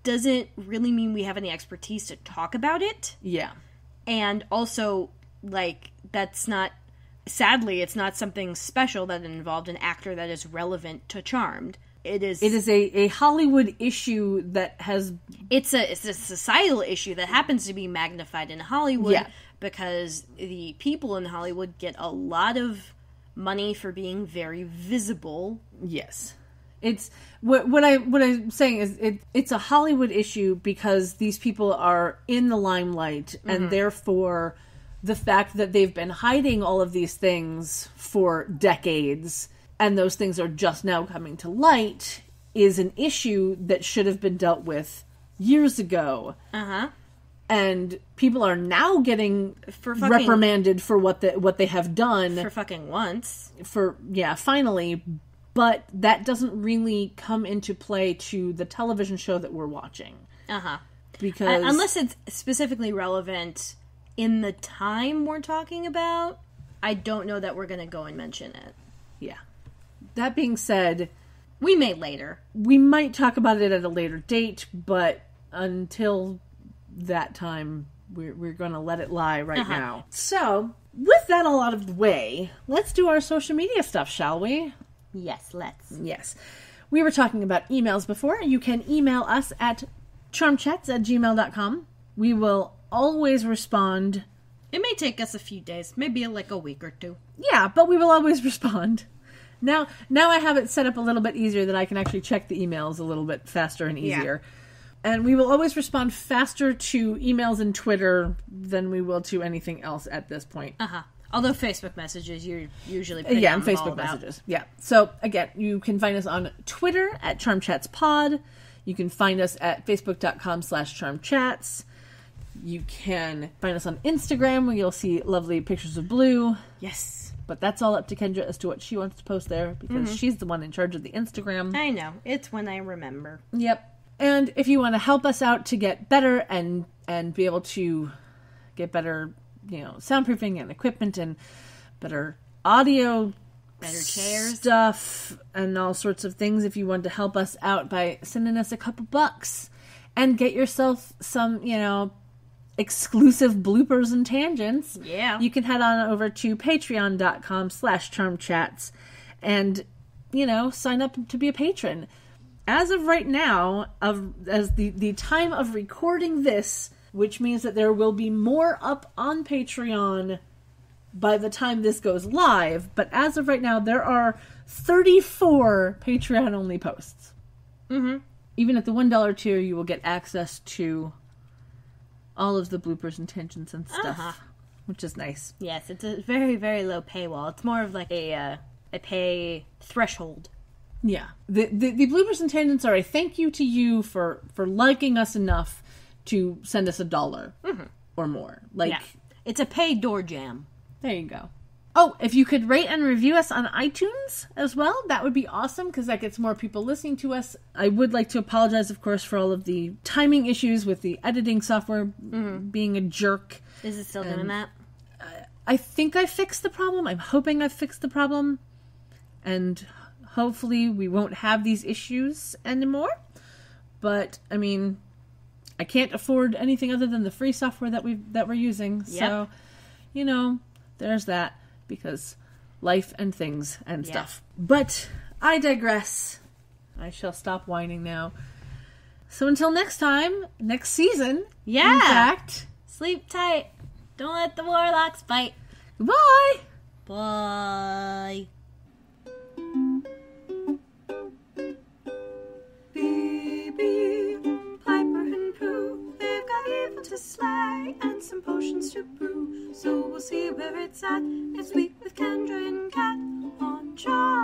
doesn't really mean we have any expertise to talk about it. Yeah. And also, that's not... Sadly, it's not something special that involved an actor that is relevant to Charmed. It is a Hollywood issue that has... It's a societal issue that happens to be magnified in Hollywood because the people in Hollywood get a lot of money for being very visible. Yes. It's what I'm saying is it's a Hollywood issue because these people are in the limelight, and therefore the fact that they've been hiding all of these things for decades and those things are just now coming to light is an issue that should have been dealt with years ago. And people are now getting reprimanded for what they have done. For fucking once. Finally. But that doesn't really come into play to the television show that we're watching. Because... unless it's specifically relevant in the time we're talking about, I don't know that we're going to go and mention it. Yeah. That being said... We may later. We might talk about it at a later date, but until that time, we're going to let it lie right now. So, with that all out of the way, let's do our social media stuff, shall we? Yes, let's. Yes. We were talking about emails before. You can email us at charmchats@gmail.com. We will always respond. It may take us a few days, maybe like a week or two. Yeah, but we will always respond. Now I have it set up a little bit easier that I can actually check the emails a little bit faster and easier. Yeah. And we will always respond faster to emails and Twitter than we will to anything else at this point. Although Facebook messages, you're usually pretty and Facebook messages. Yeah. So, again, you can find us on Twitter at CharmChatsPod. You can find us at Facebook.com/CharmChats. You can find us on Instagram, where you'll see lovely pictures of Blue. Yes. But that's all up to Kendra as to what she wants to post there, because she's the one in charge of the Instagram. I know. It's when I remember. Yep. And if you want to help us out to get better and be able to get better, soundproofing and equipment and better audio, better chairs, stuff, and all sorts of things, if you want to help us out by sending us a couple bucks and get yourself some, exclusive bloopers and tangents, you can head on over to patreon.com/charmchats and, sign up to be a patron. As of right now, as the time of recording this, which means that there will be more up on Patreon by the time this goes live, but as of right now, there are 34 Patreon-only posts. Even at the $1 tier, you will get access to all of the bloopers and tangents and stuff, which is nice. Yes, it's a very, very low paywall. It's more of like a pay threshold. Yeah. The bloopers and tangents are a thank you to you for liking us enough to send us $1 or more. It's a paid door jam. There you go. Oh, if you could rate and review us on iTunes as well, that would be awesome, because that gets more people listening to us. I would like to apologize, of course, for all of the timing issues with the editing software being a jerk. Is it still doing that? I think I fixed the problem. I'm hoping I fixed the problem. And hopefully we won't have these issues anymore. But, I mean, I can't afford anything other than the free software that we're using. Yep. So, there's that. Because life and things and stuff. But I digress. I shall stop whining now. So until next time, next season, in fact. Sleep tight. Don't let the warlocks bite. Goodbye. Bye. Phoebe, Piper, and Pooh, they've got evil to slay and some potions to brew. So we'll see where it's at next week with Kendra and Kat on Charm.